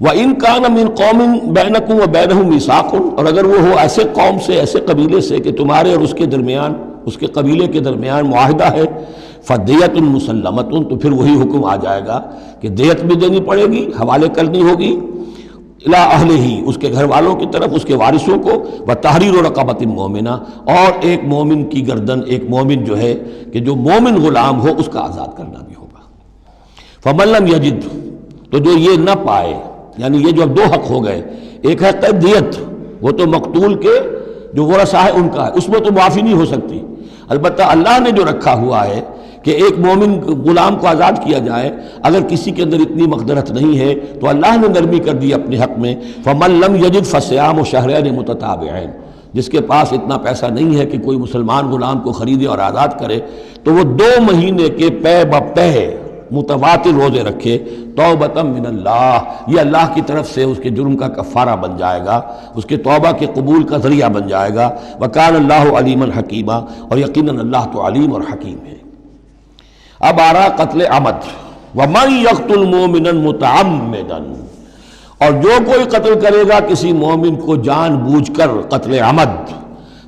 وَإِن كَانَ مِن قَوْمٍ بَيْنَكُمْ وَبَيْنَهُم مِيثَاقٌ، اور اگر وہ ہو ایسے قوم سے، ایسے قبیلے سے کہ تمہارے اور اس کے درمیان، اس کے قبیلے کے درمیان معاہدہ ہے، فَدِيَةٌ مُسَلَّمَةٌ، تو پھر وہی حکم آ جائے گا کہ دیت بھی دینی پڑے گی، حوالے کرنی ہوگی، اِلیٰ اہلہ، اس کے گھر والوں کی طرف، اس کے وارثوں کو، وَتَحْرِيرُ رَقَبَةٍ مُؤْمِنَةٍ، اور ایک مومن کی گردن، ایک مومن جو ہے کہ جو مومن غلام ہو اس کا آزاد کرنا بھی ہوگا۔ فَمَن لَّمْ يَجِدْ، تو جو یہ نہ پائے، یعنی یہ جو اب دو حق ہو گئے، ایک ہے دیت، وہ تو مقتول کے جو ورثہ ہے ان کا ہے، اس میں تو معافی نہیں ہو سکتی، البتہ اللہ نے جو رکھا ہوا ہے کہ ایک مومن غلام کو آزاد کیا جائے، اگر کسی کے اندر اتنی مقدرت نہیں ہے تو اللہ نے نرمی کر دی اپنے حق میں، فَمَن لَّمْ يَجِدْ فَصِيَامُ شَهْرَيْنِ مُتَتَابِعَيْنِ، جس کے پاس اتنا پیسہ نہیں ہے کہ کوئی مسلمان غلام کو خریدے اور آزاد کرے، تو وہ 2 مہینے کے پے بپے متواتر روزے رکھے، توبۃ من اللہ، یہ اللہ کی طرف سے اس کے جرم کا کفارہ بن جائے گا، اس کے توبہ کے قبول کا ذریعہ بن جائے گا۔ وَكَانَ اللَّهُ عَلِيمًا حَكِيمًا، اور یقیناً اللہ تو علیم اور حکیم ہے۔ اب آ رہا قتل عمد، وَمَن يَقْتُلْ مُؤْمِنًا مُتَعَمِّدًا، اور جو کوئی قتل کرے گا کسی مومن کو جان بوجھ کر قتل عمد،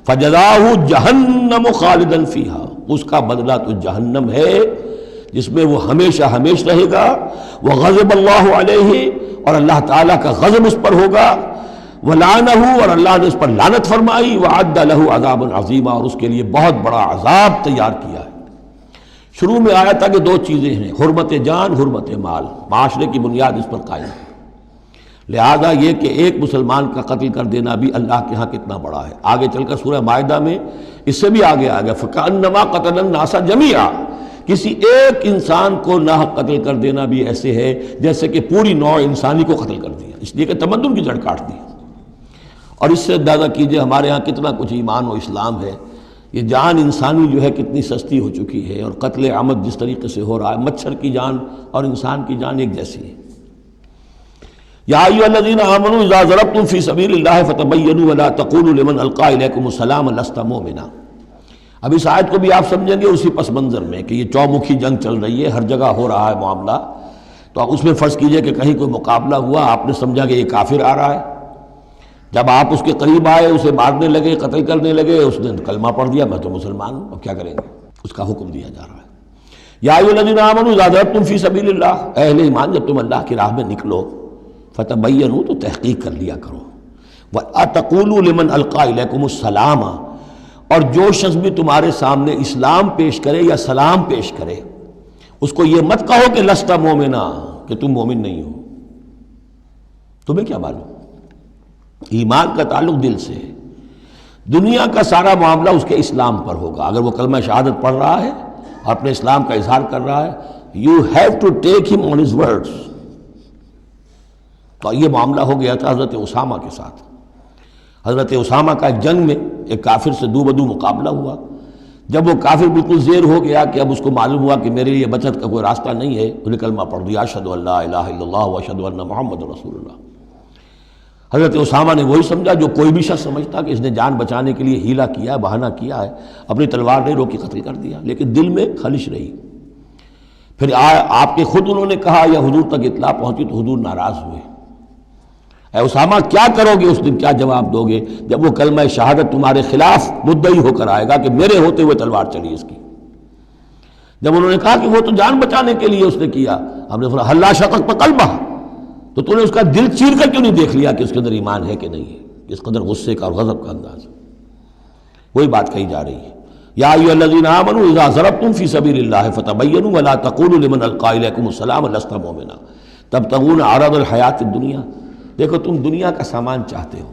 فَجَزَاؤُهُ جَهَنَّمُ خَالِدًا فِيهَا، اس کا بدلہ تو جہنم ہے جس میں وہ ہمیشہ ہمیشہ رہے گا، وَغَضِبَ اللَّهُ عَلَيْهِ، اور اللہ تعالیٰ کا غضب اس پر ہوگا، وَلَعَنَهُ، اور اللہ نے اس پر لعنت فرمائی، وَعَدَّ لَهُ عَذَابًا عَظِيمًا، اور اس کے لیے بہت بڑا عذاب تیار کیا ہے۔ شروع میں آیا تھا کہ 2 چیزیں ہیں، حرمت جان، حرمت مال، معاشرے کی بنیاد اس پر قائم ہے، لہذا یہ کہ ایک مسلمان کا قتل کر دینا بھی اللہ کے ہاں کتنا بڑا ہے۔ آگے چل کر سورہ مائدہ میں اس سے بھی آگے آ گیا، فَكَأَنَّمَا قَتَلَ النَّاسَ جَمِيعًا، کسی ایک انسان کو ناحق قتل کر دینا بھی ایسے ہے جیسے کہ پوری نوع انسانی کو قتل کر دیا، اس لیے کہ تمدن کی جڑ کاٹ دی۔ اور اس سے اندازہ کیجئے ہمارے ہاں کتنا کچھ ایمان و اسلام ہے، یہ جان انسانی جو ہے کتنی سستی ہو چکی ہے، اور قتل عمد جس طریقے سے ہو رہا ہے، مچھر کی جان اور انسان کی جان ایک جیسی ہے۔ یا ایھا الذین آمنوا اذا ضربتم فی سبیل اللہ فتبینوا ولا تقولوا لمن القی الیکم السلام لست مؤمنا۔ اب اس آیت کو بھی آپ سمجھیں گے اسی پس منظر میں کہ یہ چومکھی جنگ چل رہی ہے، ہر جگہ ہو رہا ہے معاملہ، تو اس میں فرض کیجئے کہ کہیں کوئی مقابلہ ہوا، آپ نے سمجھا کہ یہ کافر آ رہا ہے، جب آپ اس کے قریب آئے، اسے مارنے لگے، قتل کرنے لگے، اس نے کلمہ پڑھ دیا میں تو مسلمان ہوں، اب کیا کریں گے؟ اس کا حکم دیا جا رہا ہے۔ یا ایھا الذین آمنوا اذا ضربتم فی سبیل اللہ، اہل ایمان جب تم اللہ کی راہ میں نکلو، فتبینوا، تو تحقیق کر لیا کرو، وَأَتَقُولُوا لِمَنْ أَلْقَى إِلَيْكُمُ السَّلَامَ، اور جو شخص بھی تمہارے سامنے اسلام پیش کرے یا سلام پیش کرے، اس کو یہ مت کہو کہ لست مومنا، کہ تم مومن نہیں ہو، تمہیں کیا معلوم؟ ایمان کا تعلق دل سے ہے، دنیا کا سارا معاملہ اس کے اسلام پر ہوگا۔ اگر وہ کلمہ شہادت پڑھ رہا ہے اور اپنے اسلام کا اظہار کر رہا ہے، یو ہیو ٹو ٹیک ہم آن ہز ورڈز۔ تو یہ معاملہ ہو گیا تھا حضرت اسامہ کے ساتھ۔ حضرت اسامہ کا ایک جنگ میں ایک کافر سے دو بدو مقابلہ ہوا، جب وہ کافر بالکل زیر ہو گیا کہ اب اس کو معلوم ہوا کہ میرے لیے بچت کا کوئی راستہ نہیں ہے، انہیں کلمہ پڑھ دیا، اشہد ان لا الہ الا اللہ واشہد ان محمد رسول اللہ۔ حضرت اسامہ نے وہی سمجھا جو کوئی بھی شخص سمجھتا کہ اس نے جان بچانے کے لیے ہیلہ کیا ہے، بہانہ کیا ہے، اپنی تلوار نہیں روکی، قتل کر دیا، لیکن دل میں خلش رہی۔ پھر آپ کے خود انہوں نے کہا یا حضور تک اطلاع پہنچی تو حضور ناراض ہوئے، اے اسامہ کیا کرو گے اس دن، کیا جواب دو گے جب وہ کلمہ شہادت تمہارے خلاف مدعی ہو کر آئے گا کہ میرے ہوتے ہوئے تلوار چلی اس کی۔ جب انہوں نے کہا کہ وہ تو جان بچانے کے لیے اس نے کیا، ہم نے فرمایا حلا شقق قلبہ، تو تو نے اس کا دل چیر کر کیوں نہیں دیکھ لیا کہ اس کے اندر ایمان ہے کہ نہیں ہے؟ اس قدر غصے کا اور غضب کا انداز، وہی بات کہی جا رہی ہے، یا ایھا الذین آمنوا اذا ضربتم فی سبیل اللہ فتبینوا ولا تقولوا لمن القی الیکم السلام لست مؤمنا تبتغون عرض الحیات الدنیا۔ دیکھو تم دنیا کا سامان چاہتے ہو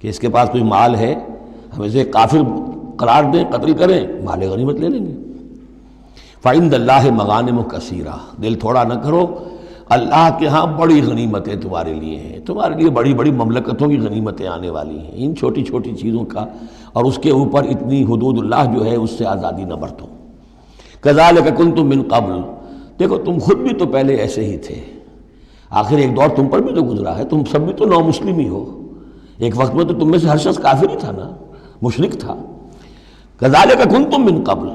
کہ اس کے پاس کوئی مال ہے، ہم اسے کافر قرار دیں، قتل کریں، مال غنیمت لے لیں گے۔ فعند اللہ مغانم کثیرہ، دل تھوڑا نہ کرو، اللہ کے ہاں بڑی غنیمتیں تمہارے لیے ہیں، تمہارے لیے بڑی بڑی مملکتوں کی غنیمتیں آنے والی ہیں، ان چھوٹی چھوٹی چیزوں کا اور اس کے اوپر اتنی حدود اللہ جو ہے اس سے آزادی نہ برتو۔ کذالک کنتم من قبل، دیکھو تم خود بھی تو پہلے ایسے ہی تھے، آخر ایک دور تم پر بھی تو گزرا ہے، تم سب بھی تو نو مسلم ہی ہو، ایک وقت میں تو تم میں سے ہر شخص کافر ہی تھا نا، مشرک تھا۔ کذالک کنتم من قبل،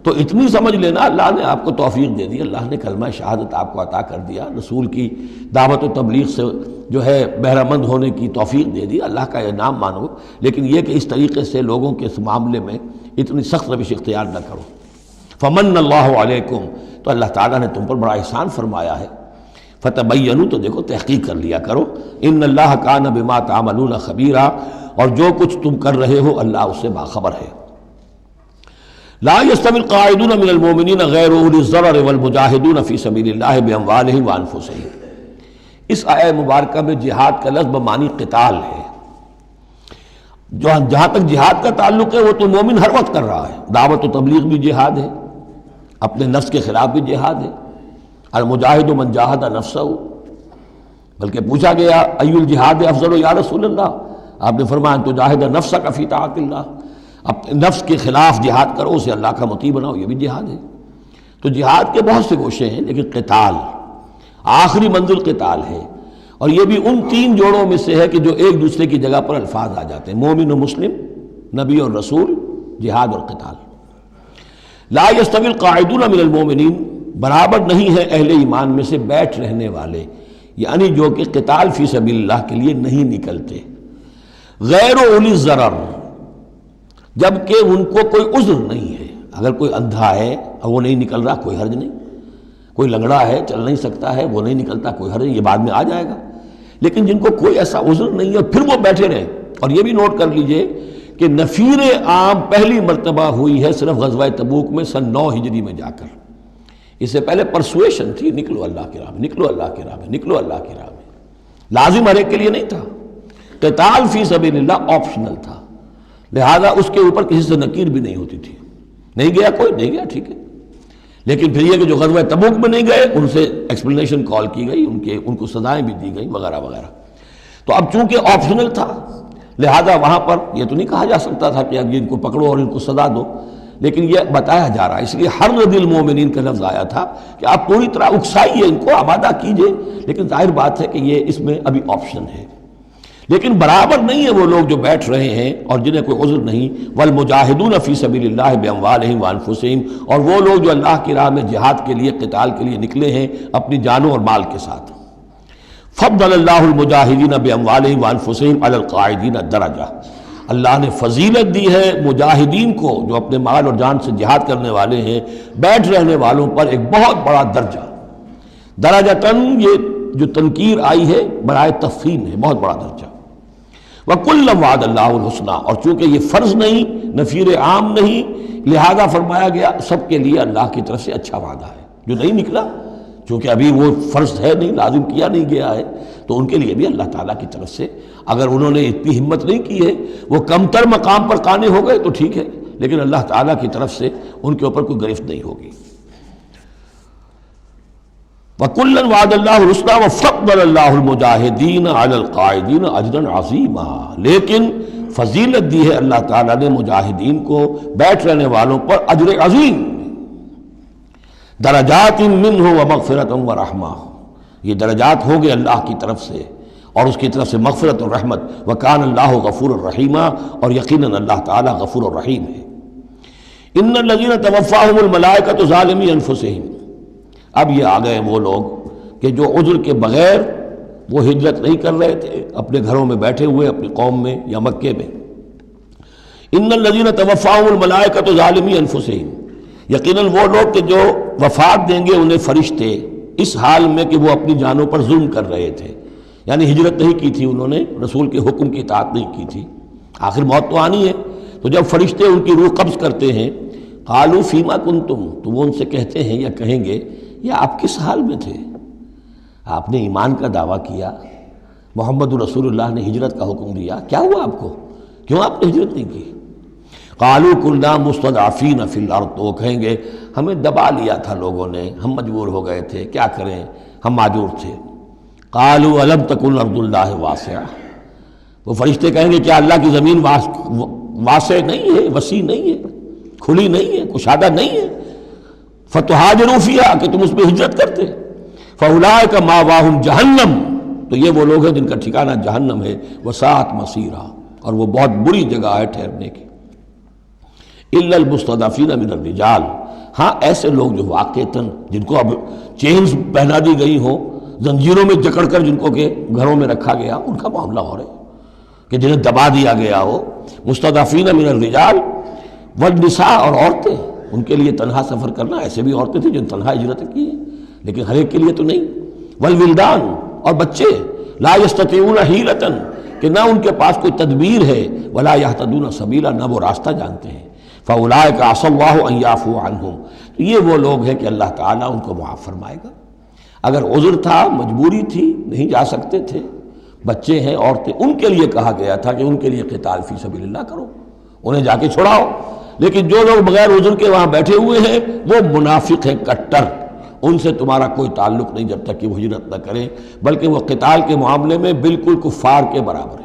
تو اتنی سمجھ لینا اللہ نے آپ کو توفیق دے دی، اللہ نے کلمہ شہادت آپ کو عطا کر دیا، رسول کی دعوت و تبلیغ سے جو ہے بہرہ مند ہونے کی توفیق دے دی، اللہ کا انعام مانو، لیکن یہ کہ اس طریقے سے لوگوں کے اس معاملے میں اتنی سخت روش اختیار نہ کرو۔ فمن اللہ علیکم، تو اللہ تعالیٰ نے تم پر بڑا احسان فرمایا ہے، فتبینوا، تو دیکھو تحقیق کر لیا کرو، ان اللہ کان بما تعملون خبیرا، اور جو کچھ تم کر رہے ہو اللہ اس سے باخبر ہے۔ لا يستوي القاعدون من المؤمنین غیر اولی الضرر والمجاہدون فی سبیل اللہ باموالہم وانفسہم۔ اس آیہ مبارکہ میں جہاد کا لفظ بمعنی قتال ہے، جہاں تک جہاد کا تعلق ہے وہ تو مومن ہر وقت کر رہا ہے، دعوت و تبلیغ بھی جہاد ہے، اپنے نفس کے خلاف بھی جہاد ہے، المجاہد من جاہد نفسہ، بلکہ پوچھا گیا ای الجہاد افضل یا رسول اللہ، آپ نے فرمایا تو جاہد نفسک فی طاعت اللہ، اپنے نفس کے خلاف جہاد کرو، اسے اللہ کا مطیع بناؤ، یہ بھی جہاد ہے۔ تو جہاد کے بہت سے گوشے ہیں، لیکن قتال آخری منزل قتال ہے، اور یہ بھی ان تین جوڑوں میں سے ہے کہ جو ایک دوسرے کی جگہ پر الفاظ آ جاتے ہیں، مومن و مسلم، نبی اور رسول، جہاد اور قتال۔ لا یستوی القاعدون من المؤمنین، برابر نہیں ہے اہل ایمان میں سے بیٹھ رہنے والے، یعنی جو کہ قتال فی سبیل اللہ کے لیے نہیں نکلتے، غیر اولی الضرر، جبکہ ان کو کوئی عذر نہیں ہے، اگر کوئی اندھا ہے اور وہ نہیں نکل رہا کوئی حرج نہیں، کوئی لنگڑا ہے چل نہیں سکتا ہے وہ نہیں نکلتا کوئی حرج نہیں، یہ بعد میں آ جائے گا، لیکن جن کو کوئی ایسا عذر نہیں ہے پھر وہ بیٹھے رہے۔ اور یہ بھی نوٹ کر لیجئے کہ نفیر عام پہلی مرتبہ ہوئی ہے صرف غزوہ تبوک میں سن 9 ہجری میں جا کر، اس سے پہلے پرسویشن تھی، نکلو اللہ کی راہ میں، نکلو اللہ کی راہ میں، نکلو اللہ کی راہ میں، لازم ہر ایک کے لیے نہیں تھا، قتال فی سبیل اللہ آپشنل تھا، لہذا اس کے اوپر کسی سے نکیر بھی نہیں ہوتی تھی، نہیں گیا کوئی نہیں گیا ٹھیک ہے، لیکن پھر یہ کہ جو غزوہ تبوک میں نہیں گئے ان سے ایکسپلینیشن کال کی گئی، ان کو سزائیں بھی دی گئیں وغیرہ وغیرہ۔ تو اب چونکہ آپشنل تھا لہذا وہاں پر یہ تو نہیں کہا جا سکتا تھا کہ اب ان کو پکڑو اور ان کو سزا دو، لیکن یہ بتایا جا رہا ہے، اس لیے حرض المومنین کا لفظ آیا تھا کہ آپ پوری طرح اکسائیے ان کو، آمادہ کیجئے، لیکن ظاہر بات ہے کہ یہ اس میں ابھی آپشن ہے۔ لیکن برابر نہیں ہے وہ لوگ جو بیٹھ رہے ہیں اور جنہیں کوئی عذر نہیں، والمجاہدون فی سبیل اللہ باموالہم وانفسہم، اور وہ لوگ جو اللہ کی راہ میں جہاد کے لیے قتال کے لیے نکلے ہیں اپنی جانوں اور مال کے ساتھ۔ فضل اللہ المجاہدین باموالہم وانفسہم علی القاعدین درجہ، اللہ نے فضیلت دی ہے مجاہدین کو جو اپنے مال اور جان سے جہاد کرنے والے ہیں، بیٹھ رہنے والوں پر ایک بہت بڑا درجہ، درجتاً یہ جو تنکیر آئی ہے برائے تفخیم ہے، بہت بڑا درجہ۔ وَكُلًّا وَعَدَ اللَّهُ الْحُسْنَىٰ، اور چونکہ یہ فرض نہیں، نفیر عام نہیں، لہذا فرمایا گیا سب کے لیے اللہ کی طرف سے اچھا وعدہ ہے، جو نہیں نکلا چونکہ ابھی وہ فرض ہے نہیں، لازم کیا نہیں گیا ہے، تو ان کے لیے بھی اللہ تعالیٰ کی طرف سے اگر انہوں نے اتنی ہمت نہیں کی ہے، وہ کم تر مقام پر قانے ہو گئے تو ٹھیک ہے، لیکن اللہ تعالیٰ کی طرف سے ان کے اوپر کوئی گرفت نہیں ہوگی۔ وَكُلًّا وَعَدَ اللَّهُ الْحُسْنَىٰ وَفَضَّلَ اللَّهُ الْمُجَاهِدِينَ عَلَى الْقَاعِدِينَ أَجْرًا عَظِيمًا، لیکن فضیلت دی ہے اللہ تعالیٰ نے مجاہدین کو بیٹھ رہنے والوں پر اجر عظیم، درجات منہ ومغفرۃ ورحمہ، یہ درجات ہوں گے اللہ کی طرف سے اور اس کی طرف سے مغفرت اور رحمت، وکان اللہ غفور الرحیمہ، اور یقیناً اللہ تعالیٰ غفور الرحیم ہے۔ ان الذین توفاہم الملائکۃ ظالمی انفسہم، اب یہ آ گئے وہ لوگ کہ جو عذر کے بغیر وہ ہجرت نہیں کر رہے تھے، اپنے گھروں میں بیٹھے ہوئے اپنی قوم میں یا مکے میں۔ ان الذین توفاہم الملائکۃ ظالمی انفسہم، یقیناً وہ لوگ کہ جو وفات دیں گے انہیں فرشتے اس حال میں کہ وہ اپنی جانوں پر ظلم کر رہے تھے، یعنی ہجرت نہیں کی تھی انہوں نے، رسول کے حکم کی اطاعت نہیں کی تھی، آخر موت تو آنی ہے، تو جب فرشتے ان کی روح قبض کرتے ہیں، قالوا فیما کنتم، تو وہ ان سے کہتے ہیں یا کہیں گے یا آپ کس حال میں تھے؟ آپ نے ایمان کا دعویٰ کیا، محمد رسول اللہ نے ہجرت کا حکم دیا، کیا ہوا آپ کو؟ کیوں آپ نے ہجرت نہیں کی؟ قالوا كنا مستضعفین فی الارض، تو وہ کہیں گے ہمیں دبا لیا تھا لوگوں نے، ہم مجبور ہو گئے تھے، کیا کریں، ہم معذور تھے۔ قالوا الم تکن ارض اللہ واسعہ، وہ فرشتے کہیں گے کیا اللہ کی زمین واسع نہیں ہے، وسیع نہیں ہے، کھلی نہیں ہے، کشادہ نہیں ہے، فتہاجروا فیہا، کہ تم اس پہ ہجرت کرتے، فاولئک مأواہم جہنم، تو یہ وہ لوگ ہیں جن کا ٹھکانہ جہنم ہے، وساءت مصیرا، اور وہ بہت بری جگہ ہے ٹھہرنے کی۔ الا المستضعفین من الرجال، ہاں ایسے لوگ جو واقعتاً جن کو اب چینز پہنا دی گئی ہوں، زنجیروں میں جکڑ کر جن کو کہ گھروں میں رکھا گیا، ان کا معاملہ ہو رہا ہے کہ جنہیں دبا دیا گیا ہو۔ مستضعفین من الرجال والنساء، اور عورتیں، ان کے لیے تنہا سفر کرنا، ایسے بھی عورتیں تھیں جن تنہا ہجرت کی ہے لیکن ہر ایک کے لیے تو نہیں۔ والولدان، اور بچے، لا یستطیعون حیلۃ، کہ نہ ان کے پاس کوئی تدبیر ہے، ولا یہتدون سبیلا، نہ وہ راستہ جانتے ہیں۔ فاولئک عسى اللہ ان یعفو عنہم، تو یہ وہ لوگ ہیں کہ اللہ تعالیٰ ان کو معاف فرمائے گا۔ اگر عذر تھا، مجبوری تھی، نہیں جا سکتے تھے، بچے ہیں، عورتیں، ان کے لیے کہا گیا تھا کہ ان کے لیے قتال فی سبیل اللہ کرو، انہیں جا کے چھڑاؤ۔ لیکن جو لوگ بغیر عذر کے وہاں بیٹھے ہوئے ہیں وہ منافق ہیں کٹر، ان سے تمہارا کوئی تعلق نہیں جب تک کہ وہ ہجرت نہ کریں، بلکہ وہ قتال کے معاملے میں بالکل کفار کے برابر ہیں۔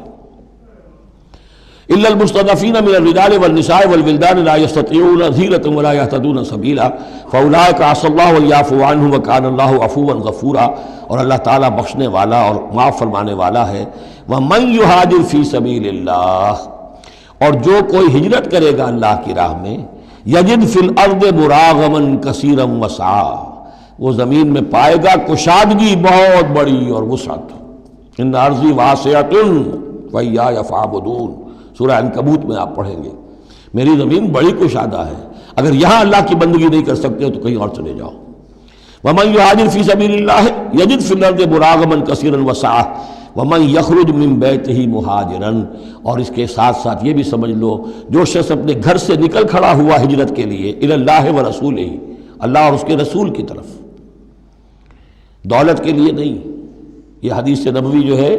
الا المستضعفین من الرجال والنساء والولدان لا يستطيعون حیلۃ ولا يهتدون سبیلا فاولئک عسى الله ان يعفو عنهم وكان الله عفوا غفورا، اور اللہ تعالیٰ بخشنے والا اور معاف فرمانے والا ہے۔ ومن يهاجر في سبيل اللہ، اور جو کوئی ہجرت کرے گا اللہ کی راہ میں، یجد فی الارض مراغما کثیرا وسعا، وہ زمین میں پائے گا کشادگی بہت بڑی اور وسعت۔ ان ارضی واسعۃ وإیایا فاعبدون، سورہ عنکبوت میں آپ پڑھیں گے، میری زمین بڑی کشادہ ہے، اگر یہاں اللہ کی بندگی نہیں کر سکتے تو کہیں اور چلے جاؤ۔ ومن یہاجر فی سبیل اللہ یجد فی الارض مراغما کثیرا وسعا ومن یخرج من بیتہ مہاجرا، اور اس کے ساتھ ساتھ یہ بھی سمجھ لو جو شخص اپنے گھر سے نکل کھڑا ہوا ہجرت کے لیے، الی اللہ ورسولہ، اللہ اور اس کے رسول کی طرف، دولت کے لیے نہیں۔ یہ حدیث نبوی جو ہے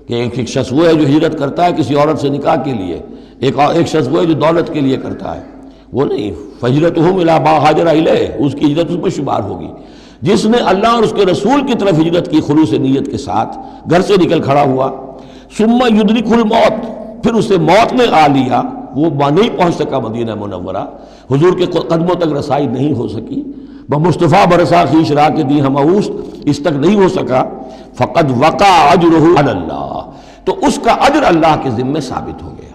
کہ ایک شخص وہ ہے جو ہجرت کرتا ہے کسی عورت سے نکاح کے لیے، ایک شخص وہ ہے جو دولت کے لیے کرتا ہے، وہ نہیں۔ فہجرتہم الی ما ہاجر الیہ، اس کی ہجرت اس میں شمار ہوگی۔ جس نے اللہ اور اس کے رسول کی طرف ہجرت کی خلوص نیت کے ساتھ، گھر سے نکل کھڑا ہوا، ثم یدرکہ الموت، پھر اسے موت نے آ لیا، وہ نہیں پہنچ سکا مدینہ منورہ، حضور کے قدموں تک رسائی نہیں ہو سکی، بمصطفیٰ برسا خویش راہ کے دی ہماؤس، اس تک نہیں ہو سکا، فقد وقع اجرہ علی اللہ، تو اس کا اجر اللہ کے ذمہ ثابت ہو گیا۔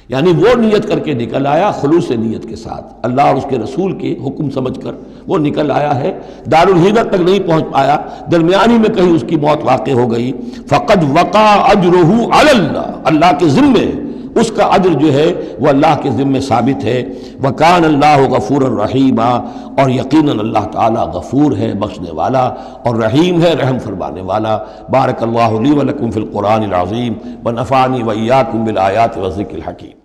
یعنی وہ نیت کر کے نکل آیا خلوص نیت کے ساتھ، اللہ اور اس کے رسول کے حکم سمجھ کر وہ نکل آیا ہے، دار الہجرت تک نہیں پہنچ پایا، درمیانی میں کہیں اس کی موت واقع ہو گئی، فقد وقع اجرہ علی اللہ، اللہ کے ذمے اس کا اجر جو ہے وہ اللہ کے ذمے ثابت ہے۔ وکان اللہ غفورا رحیما، اور یقیناً اللہ تعالیٰ غفور ہے، بخشنے والا، اور رحیم ہے، رحم فرمانے والا۔ بارک اللہ لی ولکم فی القرآن العظیم ونفعنی وإیاکم بالآیات والذکر الحکیم۔